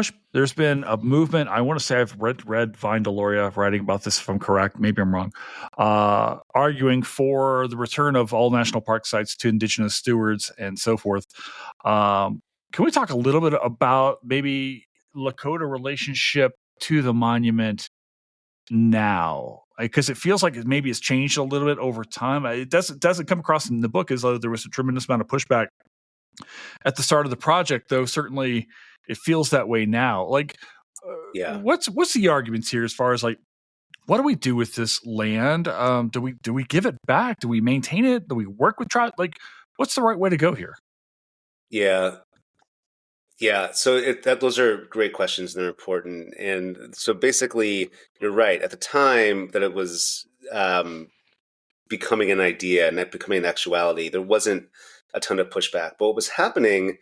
a movement. I want to say I've read Vine Deloria writing about this, if I'm correct. Maybe I'm wrong. Arguing for the return of all national park sites to indigenous stewards and so forth. Can we talk a little bit about maybe Lakota relationship to the monument now? Because it feels like maybe it's changed a little bit over time. It doesn't come across in the book as though there was a tremendous amount of pushback at the start of the project, though certainly it feels that way now. What's the arguments here as far as like, what do we do with this land? Do we give it back? Do we maintain it? Do we work with tribes? Like, what's the right way to go here? Yeah, so those are great questions, and they're important. And so basically, you're right. At the time that it was becoming an idea and that becoming an actuality, there wasn't a ton of pushback. But what was happening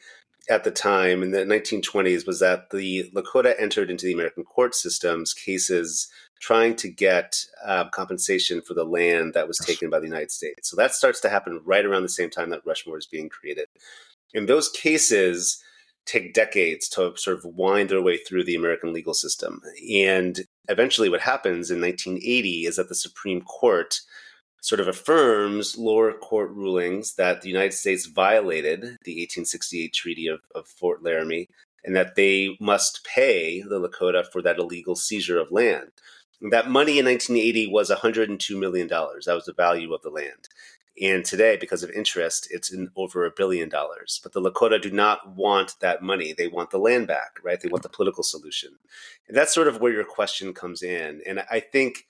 at the time in the 1920s was that the Lakota entered into the American court systems cases trying to get compensation for the land that was taken by the United States. So that starts to happen right around the same time that Rushmore is being created. In those cases, take decades to sort of wind their way through the American legal system. And eventually what happens in 1980 is that the Supreme Court sort of affirms lower court rulings that the United States violated the 1868 Treaty of Fort Laramie, and that they must pay the Lakota for that illegal seizure of land. And that money in 1980 was $102 million. That was the value of the land. And today, because of interest, it's in over $1 billion. But the Lakota do not want that money. They want the land back, right? They want the political solution. And that's sort of where your question comes in. And I think,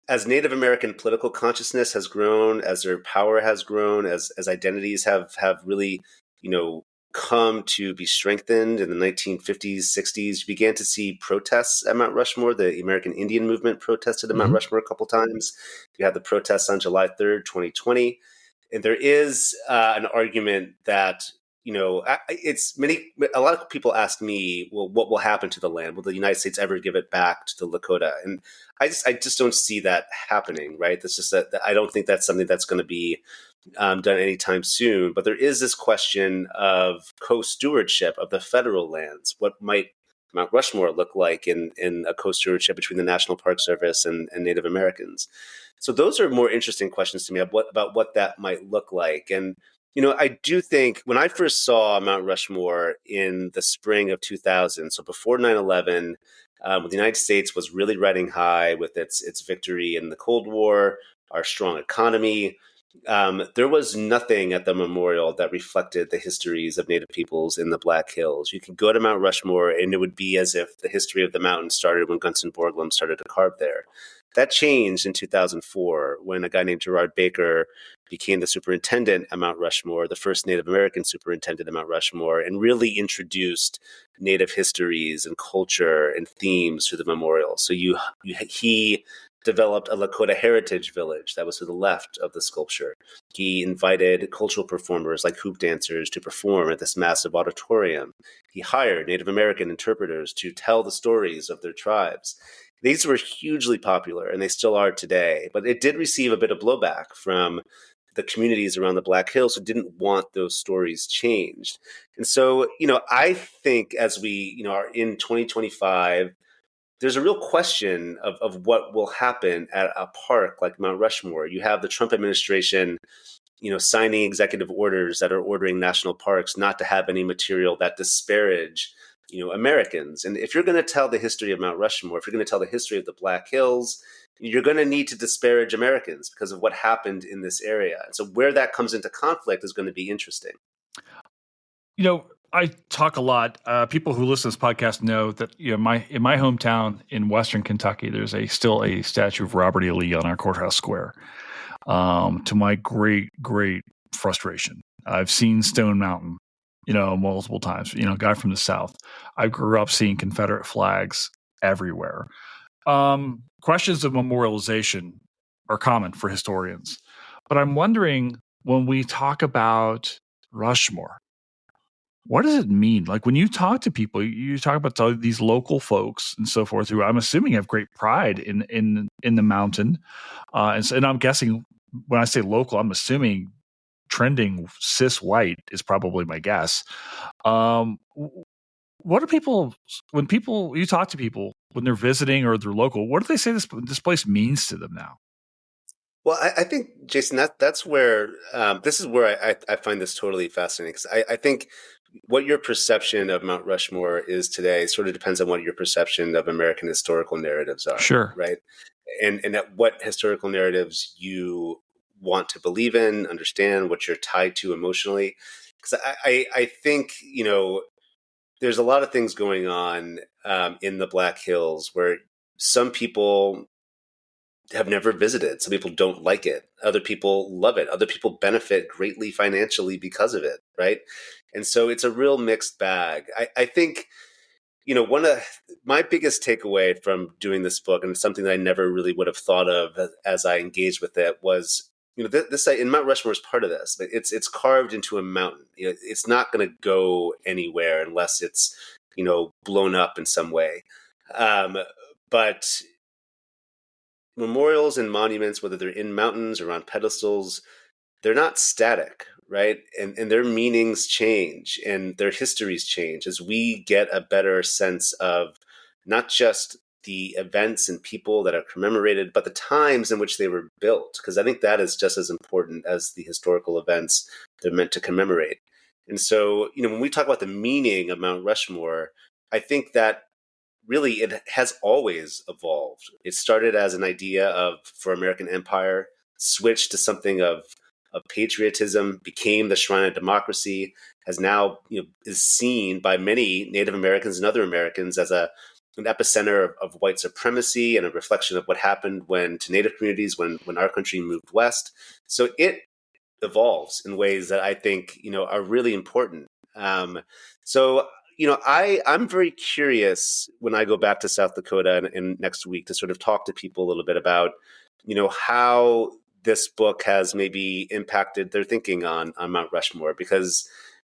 as Native American political consciousness has grown, as their power has grown, as identities have really, come to be strengthened in the 1950s, 60s, you began to see protests at Mount Rushmore. The American Indian movement protested at Mount Rushmore a couple times. You had the protests on July 3rd, 2020. And there is an argument that, a lot of people ask me, well, what will happen to the land? Will the United States ever give it back to the Lakota? And I just don't see that happening, right? That's just that I don't think that's something that's going to be done anytime soon. But there is this question of co-stewardship of the federal lands. What might Mount Rushmore look like in a co-stewardship between the National Park Service and Native Americans? So those are more interesting questions to me about what that might look like. And I do think when I first saw Mount Rushmore in the spring of 2000, so before 9/11, when the United States was really riding high with its victory in the Cold War, our strong economy, there was nothing at the memorial that reflected the histories of Native peoples in the Black Hills. You could go to Mount Rushmore, and it would be as if the history of the mountain started when Gutzon Borglum started to carve there. That changed in 2004 when a guy named Gerard Baker became the superintendent at Mount Rushmore, the first Native American superintendent at Mount Rushmore, and really introduced Native histories and culture and themes to the memorial. So he developed a Lakota heritage village that was to the left of the sculpture. He invited cultural performers like hoop dancers to perform at this massive auditorium. He hired Native American interpreters to tell the stories of their tribes. These were hugely popular, and they still are today, but it did receive a bit of blowback from the communities around the Black Hills who didn't want those stories changed. And so, I think as we, are in 2025, there's a real question of what will happen at a park like Mount Rushmore. You have the Trump administration, signing executive orders that are ordering national parks not to have any material that disparage, Americans. And if you're going to tell the history of Mount Rushmore, if you're going to tell the history of the Black Hills, you're going to need to disparage Americans because of what happened in this area. And so where that comes into conflict is going to be interesting. I talk a lot. People who listen to this podcast know that in my hometown in Western Kentucky, there's still a statue of Robert E. Lee on our courthouse square. To my great frustration, I've seen Stone Mountain, multiple times. Guy from the South. I grew up seeing Confederate flags everywhere. Questions of memorialization are common for historians, but I'm wondering when we talk about Rushmore, what does it mean? Like when you talk to people, you talk about these local folks and so forth, who I'm assuming have great pride in the mountain, and I'm guessing when I say local, I'm assuming trending cis white is probably my guess. What do people when you talk to people when they're visiting or they're local? What do they say this place means to them now? Well, I think, Jason, that's where this is where I find this totally fascinating, because I think what your perception of Mount Rushmore is today sort of depends on what your perception of American historical narratives are. Sure. Right. And at what historical narratives you want to believe in, understand, what you're tied to emotionally. Because I think, there's a lot of things going on in the Black Hills where some people have never visited. Some people don't like it. Other people love it. Other people benefit greatly financially because of it, right? And so it's a real mixed bag. I think, one of my biggest takeaway from doing this book, and something that I never really would have thought of as I engaged with it, was, this site in Mount Rushmore is part of this, but it's carved into a mountain. It's not going to go anywhere unless it's, blown up in some way. But memorials and monuments, whether they're in mountains or on pedestals, they're not static, right? And their meanings change and their histories change as we get a better sense of not just the events and people that are commemorated, but the times in which they were built. Because I think that is just as important as the historical events they're meant to commemorate. And so, when we talk about the meaning of Mount Rushmore, I think that really it has always evolved. It started as an idea for American empire, switched to something of patriotism, became the shrine of democracy, has now is seen by many Native Americans and other Americans as an epicenter of white supremacy and a reflection of what happened to Native communities when our country moved west. So it evolves in ways that I think are really important. So I'm very curious when I go back to South Dakota in next week to sort of talk to people a little bit about, how this book has maybe impacted their thinking on Mount Rushmore. Because,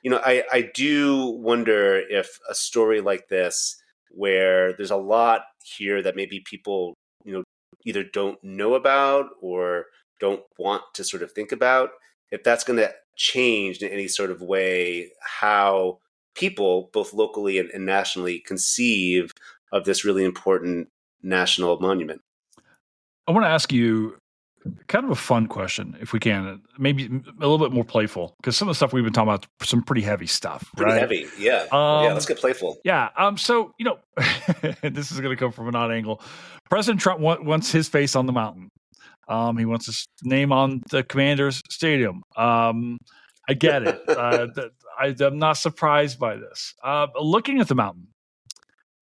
I do wonder if a story like this, where there's a lot here that maybe people, either don't know about or don't want to sort of think about, if that's going to change in any sort of way how people, both locally and nationally, conceive of this really important national monument. I want to ask you kind of a fun question, if we can, maybe a little bit more playful, because some of the stuff we've been talking about is some pretty heavy stuff, Pretty right? heavy. Yeah. Yeah. Let's Um, get playful. yeah. So this is going to come from an odd angle. President Trump wants his face on the mountain. He wants his name on the Commander's Stadium. I get it. I'm not surprised by this. Looking at the mountain,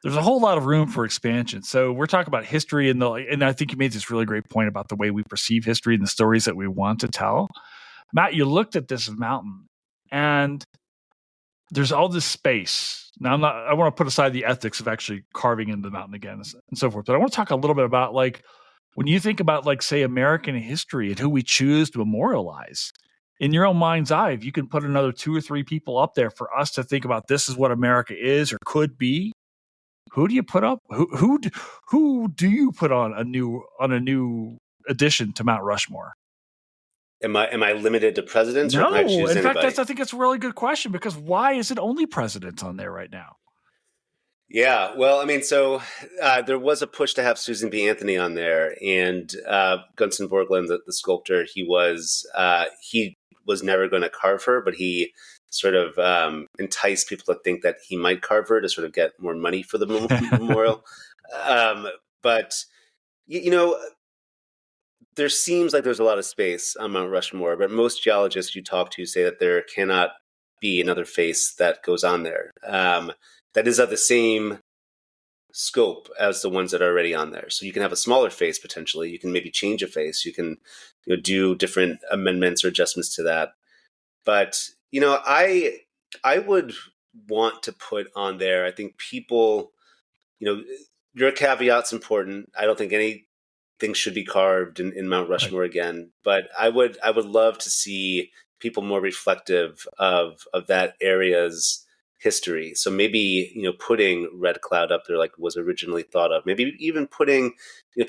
there's a whole lot of room for expansion. So we're talking about history, and I think you made this really great point about the way we perceive history and the stories that we want to tell. Matt, you looked at this mountain, and there's all this space. Now, I want to put aside the ethics of actually carving into the mountain again and so forth, but I want to talk a little bit about, like, when you think about, like, say, American history and who we choose to memorialize. In your own mind's eye, if you can put another 2 or 3 people up there for us to think about this is what America is or could be, who do you put up? Who do you put on a new addition to Mount Rushmore? Am I limited to presidents, or can I No, choose in fact, anybody? I think it's a really good question, because why is it only presidents on there right now? Yeah, well, I mean, so there was a push to have Susan B. Anthony on there, and Gutzon Borglum, the sculptor, he was never going to carve her, but he sort of enticed people to think that he might carve her to sort of get more money for the memorial. But you know, there seems like there's a lot of space on Mount Rushmore, but most geologists you talk to say that there cannot be another face that goes on there. That is of the same scope as the ones that are already on there. So you can have a smaller face potentially. You can maybe change a face. You can do different amendments or adjustments to that. But I would want to put on there. I think people, your caveat's important. I don't think anything should be carved in Mount Right. Rushmore again. But I would love to see people more reflective of that area's history. So maybe putting Red Cloud up there like was originally thought of. Maybe even putting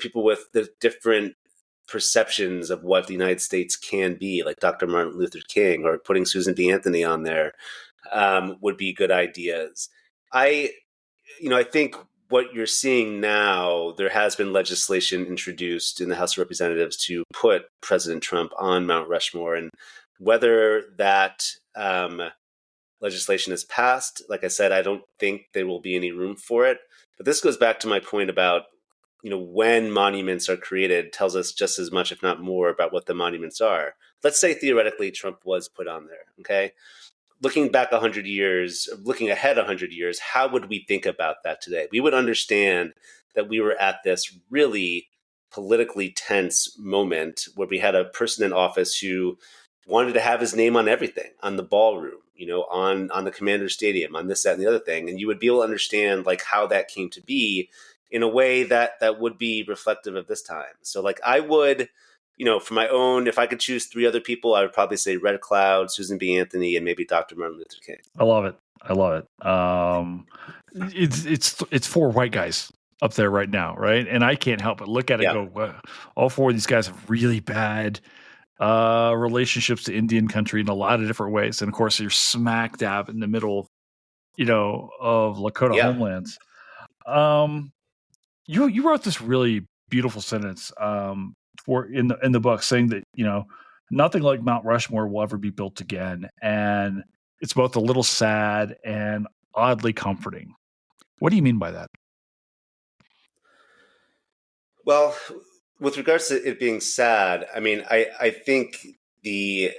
people with the different perceptions of what the United States can be, like Dr. Martin Luther King, or putting Susan B. Anthony on there would be good ideas. I I think what you're seeing now, there has been legislation introduced in the House of Representatives to put President Trump on Mount Rushmore, and whether that legislation is passed, like I said, I don't think there will be any room for it. But this goes back to my point about when monuments are created tells us just as much, if not more, about what the monuments are. Let's say theoretically Trump was put on there. Okay, looking back 100 years, looking ahead 100 years, how would we think about that today? We would understand that we were at this really politically tense moment where we had a person in office who wanted to have his name on everything, on the ballroom, on the Commander Stadium, on this, that, and the other thing. And you would be able to understand like how that came to be in a way that would be reflective of this time. So like I would, for my own, if I could choose 3 other people, I would probably say Red Cloud, Susan B. Anthony, and maybe Dr. Martin Luther King. I love it. I love it. It's 4 white guys up there right now, right? And I can't help but look at it and go, wow, all 4 of these guys have really bad relationships to Indian country in a lot of different ways. And of course, you're smack dab in the middle, of Lakota Yeah. homelands. You wrote this really beautiful sentence for in the book, saying that nothing like Mount Rushmore will ever be built again, and it's both a little sad and oddly comforting. What do you mean by that? Well, with regards to it being sad, I mean, I think the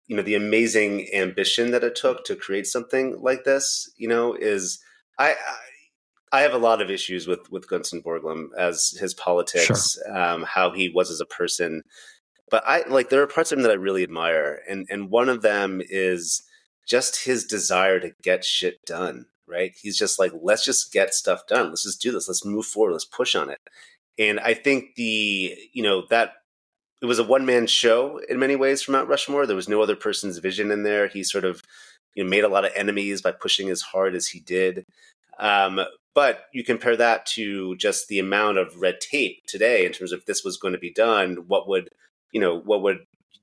amazing ambition that it took to create something like this, is I I have a lot of issues with Gutzon Borglum as his Sure. politics, how he was as a person. But I like there are parts of him that I really admire, and one of them is just his desire to get shit done. Right? He's just like, let's just get stuff done. Let's just do this. Let's move forward. Let's push on it. And I think that it was a one man show in many ways for Mount Rushmore. There was no other person's vision in there. He sort of made a lot of enemies by pushing as hard as he did. Um, but you compare that to just the amount of red tape today in terms of if this was going to be done, what would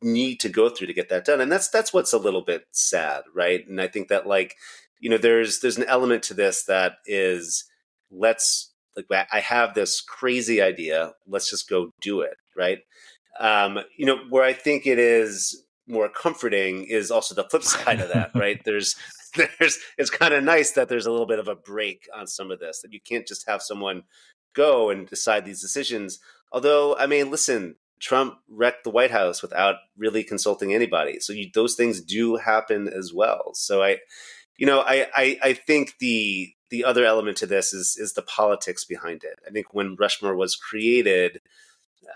need to go through to get that done. And that's what's a little bit sad, right? And I think that, like, there's an element to this that is, let's, like, I have this crazy idea, let's just go do it, right? Where I think it is more comforting is also the flip side of that, right? It's kind of nice that there's a little bit of a break on some of this, that you can't just have someone go and decide these decisions. Although, I mean, listen, Trump wrecked the White House without really consulting anybody. So those things do happen as well. So I think the other element to this is the politics behind it. I think when Rushmore was created,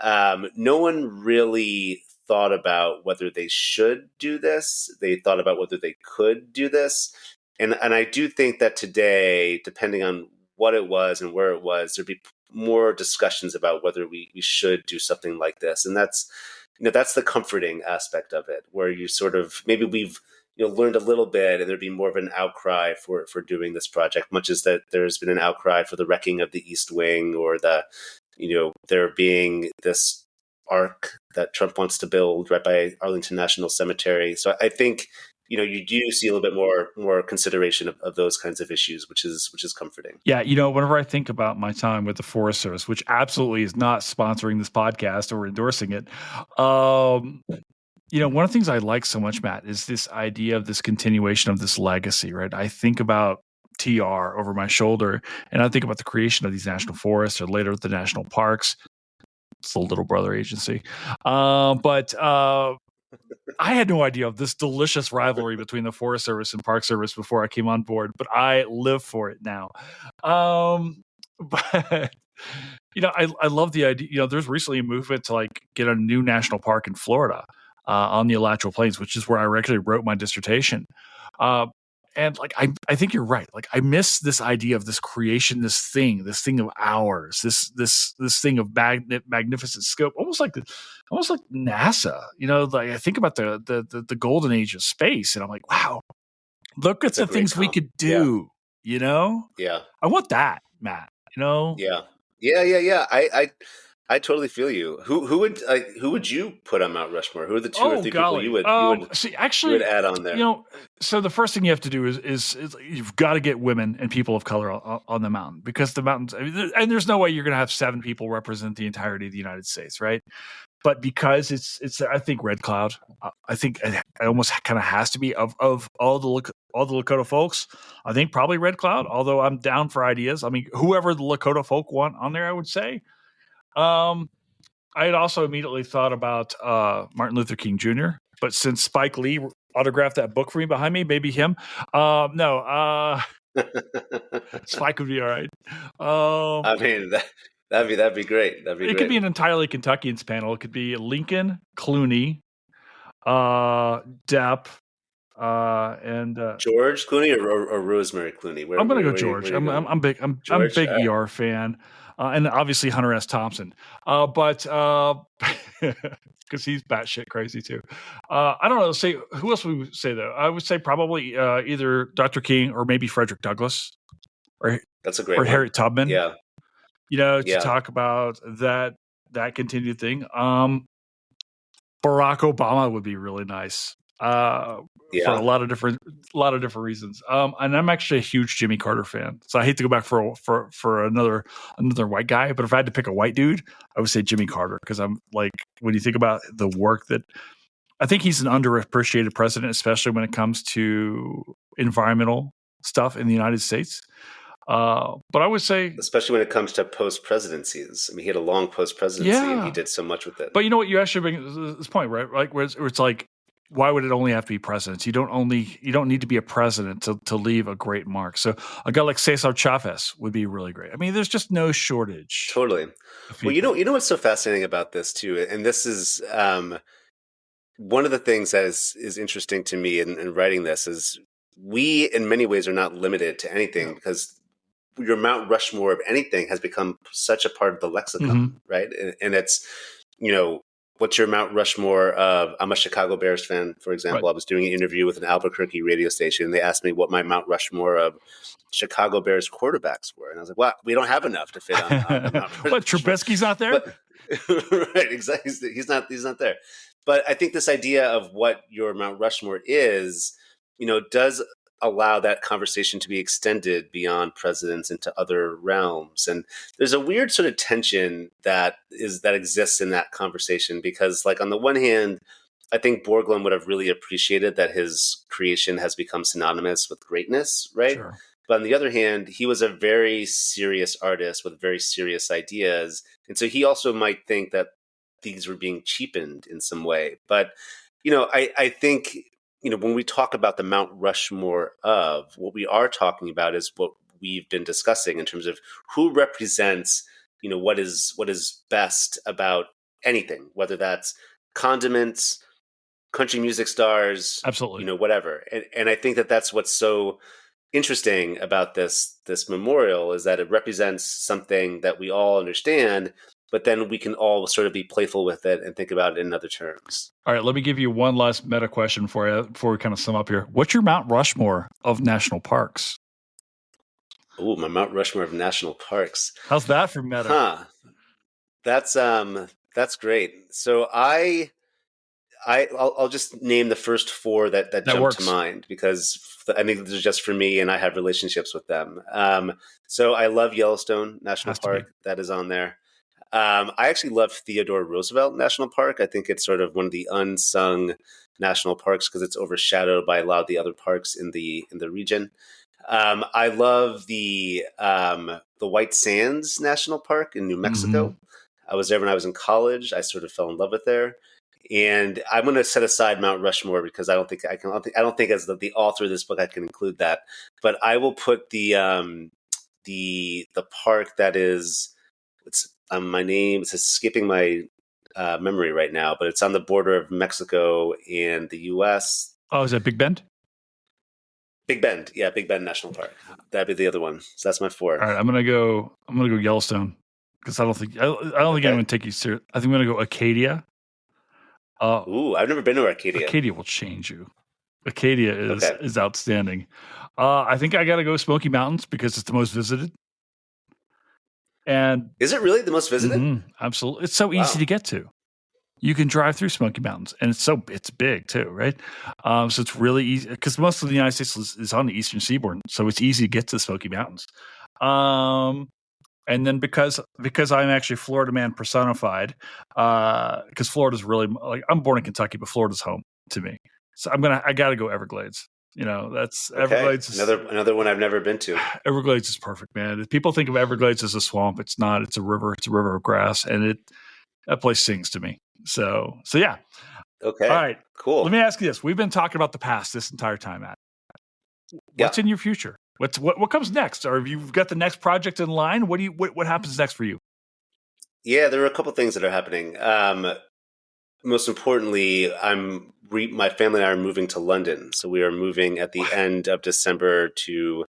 no one really thought about whether they should do this. They thought about whether they could do this. And I do think that today, depending on what it was and where it was, there'd be more discussions about whether we should do something like this. And that's the comforting aspect of it, where you sort of, maybe we've learned a little bit, and there'd be more of an outcry for doing this project, much as that there's been an outcry for the wrecking of the East Wing, or there being this arc that Trump wants to build right by Arlington National Cemetery. So I think, you do see a little bit more consideration of those kinds of issues, which is comforting. Yeah, whenever I think about my time with the Forest Service, which absolutely is not sponsoring this podcast or endorsing it, one of the things I like so much, Matt, is this idea of this continuation of this legacy, right? I think about TR over my shoulder, and I think about the creation of these national forests, or later the national parks. It's the little brother agency. But I had no idea of this delicious rivalry between the Forest Service and Park Service before I came on board, but I live for it now. But I love the idea. There's recently a movement to like get a new national park in Florida, on the Alachua Plains, which is where I actually wrote my dissertation. And like, I think you're right. Like, I miss this idea of this creation, this thing of ours, this thing of magnificent scope, almost like NASA. Like, I think about the golden age of space, and I'm like, wow, look at the things we could do. Yeah. I want that, Matt. Yeah. I totally feel you. Who would you put on Mount Rushmore? Who are the two or three people you would add on there? So the first thing you have to do is you've got to get women and people of color on the mountain, because the mountains, and there's no way you're going to have 7 people represent the entirety of the United States, right? But because it's I think Red Cloud, I think it almost kind of has to be of all the Lakota folks. I think probably Red Cloud, although I'm down for ideas. I mean, whoever the Lakota folk want on there, I would say. I had also immediately thought about Martin Luther King Jr., but since Spike Lee autographed that book for me behind me, maybe him. No, Spike would be all right. I mean, that'd be great. It could be an entirely Kentuckians panel. It could be Lincoln, Clooney, Depp, and George Clooney or Rosemary Clooney. I'm going to go George. I'm big. I'm a big ER fan. And obviously Hunter S. Thompson, but because he's batshit crazy too. I don't know. Say who else would we say though? I would say probably either Dr. King or maybe Frederick Douglass, or that's a great or one. Harriet Tubman. Yeah, to talk about that continued thing. Barack Obama would be really nice. For a lot of different reasons. And I'm actually a huge Jimmy Carter fan, so I hate to go back for another white guy. But if I had to pick a white dude, I would say Jimmy Carter, because I'm like, when you think about the work that I think he's an underappreciated president, especially when it comes to environmental stuff in the United States. But I would say, especially when it comes to post presidencies. I mean, he had a long post presidency, and he did so much with it. But you know what? You actually bring this point, right? Like where it's like, why would it only have to be presidents? You don't need to be a president to leave a great mark. So a guy like Cesar Chavez would be really great. I mean, there's just no shortage. Totally. Well, you know what's so fascinating about this too, and this is one of the things that is interesting to me in writing this, is we in many ways are not limited to anything, because your Mount Rushmore of anything has become such a part of the lexicon, right? And it's, what's your Mount Rushmore of? I'm a Chicago Bears fan, for example. Right. I was doing an interview with an Albuquerque radio station, and they asked me what my Mount Rushmore of Chicago Bears quarterbacks were. And I was like, well, we don't have enough to fit on Mount Rushmore. What, Trubisky's not there? Right, exactly. He's not there. But I think this idea of what your Mount Rushmore is, does allow that conversation to be extended beyond presidents into other realms. And there's a weird sort of tension that exists in that conversation because, like, on the one hand, I think Borglum would have really appreciated that his creation has become synonymous with greatness, right? Sure. But on the other hand, he was a very serious artist with very serious ideas. And so he also might think that these were being cheapened in some way. But, I think, when we talk about the Mount Rushmore of, what we are talking about is what we've been discussing in terms of who represents, what is best about anything, whether that's condiments, country music stars, Absolutely. whatever. And I think that that's what's so interesting about this memorial is that it represents something that we all understand, but then we can all sort of be playful with it and think about it in other terms. All right, let me give you one last meta question for you before we kind of sum up here. What's your Mount Rushmore of national parks? Oh, my Mount Rushmore of national parks. How's that for meta? Huh. That's great. So I'll just name the first four that jump works to mind because I think this is just for me and I have relationships with them. So I love Yellowstone National Park. That is on there. I actually love Theodore Roosevelt National Park. I think it's sort of one of the unsung national parks because it's overshadowed by a lot of the other parks in the region. I love the White Sands National Park in New Mexico. Mm-hmm. I was there when I was in college. I sort of fell in love with there. And I'm going to set aside Mount Rushmore because I don't think as the author of this book I can include that. But I will put the park that is my name. It's escaping my memory right now, but it's on the border of Mexico and the U.S. Oh, is that Big Bend? Big Bend, yeah, Big Bend National Park. That'd be the other one. So that's my four. All right, I'm gonna go Yellowstone because I don't think anyone would take you serious. I think I'm gonna go Acadia. Ooh, I've never been to Acadia. Acadia will change you. Acadia is outstanding. I think I got to go Smoky Mountains because it's the most visited. And is it really the most visited? Mm-hmm, absolutely, it's so easy to get to. You can drive through Smoky Mountains, and it's big too, right? So it's really easy because most of the United States is on the eastern seaboard, so it's easy to get to the Smoky Mountains. And then because I'm actually a Florida man personified, because Florida's really like I'm born in Kentucky, but Florida's home to me. So I got to go Everglades. That's okay. Everglades. Another one I've never been to. Everglades is perfect, man. People think of Everglades as a swamp. It's not. It's a river. It's a river of grass, and that place sings to me. So yeah. Okay. All right. Cool. Let me ask you this: we've been talking about the past this entire time, Matt. What's in your future? What comes next? Or have you got the next project in line? What happens next for you? Yeah, there are a couple things that are happening. Most importantly, my family and I are moving to London. So we are moving at the end of December to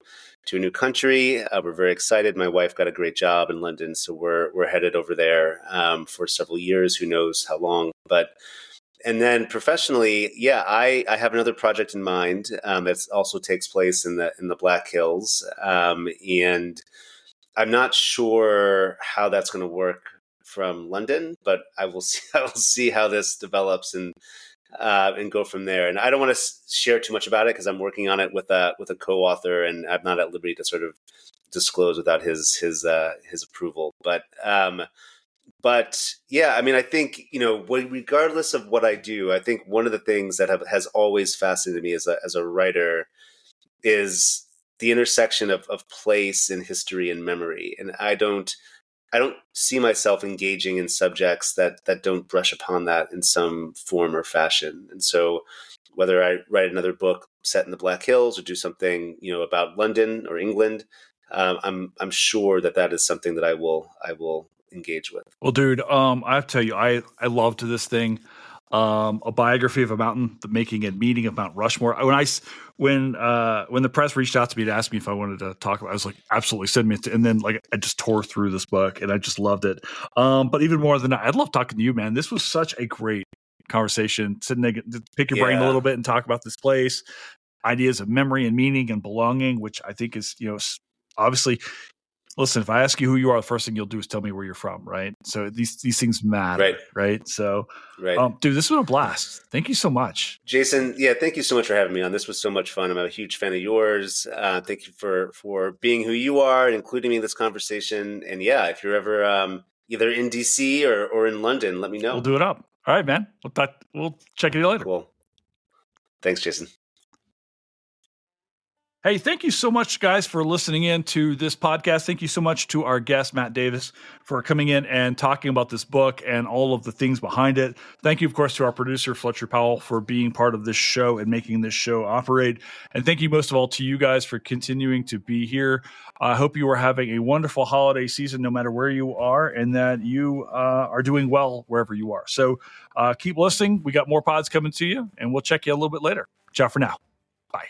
a new country. We're very excited. My wife got a great job in London, so we're headed over there for several years. Who knows how long? And then professionally, yeah, I have another project in mind that also takes place in the Black Hills, and I'm not sure how that's going to work from London, but I will see how this develops and go from there. And I don't want to share too much about it because I'm working on it with a co-author, and I'm not at liberty to sort of disclose without his approval. But yeah, I mean, I think, regardless of what I do, I think one of the things that has always fascinated me as a writer is the intersection of place and history and memory. And I don't see myself engaging in subjects that don't brush upon that in some form or fashion. And so whether I write another book set in the Black Hills or do something, about London or England, I'm sure that is something that I will engage with. Well, dude, I have to tell you, I loved this thing. A biography of a mountain, the making and meaning of Mount Rushmore. When the press reached out to me to ask me if I wanted to talk about it, I was like, absolutely, send me. And then I just tore through this book and I just loved it. But even more than that, I'd love talking to you, man. This was such a great conversation. Sitting there, to pick your brain a little bit and talk about this place, ideas of memory and meaning and belonging, which I think is, obviously listen, if I ask you who you are, the first thing you'll do is tell me where you're from, right? So these things matter, right? So, dude, this was a blast. Thank you so much, Jason. Yeah, thank you so much for having me on. This was so much fun. I'm a huge fan of yours. Thank you for being who you are and including me in this conversation. And yeah, if you're ever either in DC or in London, let me know. We'll do it up. All right, man. We'll check you later. Cool. Thanks, Jason. Hey, thank you so much, guys, for listening in to this podcast. Thank you so much to our guest, Matt Davis, for coming in and talking about this book and all of the things behind it. Thank you, of course, to our producer, Fletcher Powell, for being part of this show and making this show operate. And thank you most of all to you guys for continuing to be here. I hope you are having a wonderful holiday season, no matter where you are, and that you are doing well wherever you are. So keep listening. We got more pods coming to you, and we'll check you a little bit later. Ciao for now. Bye.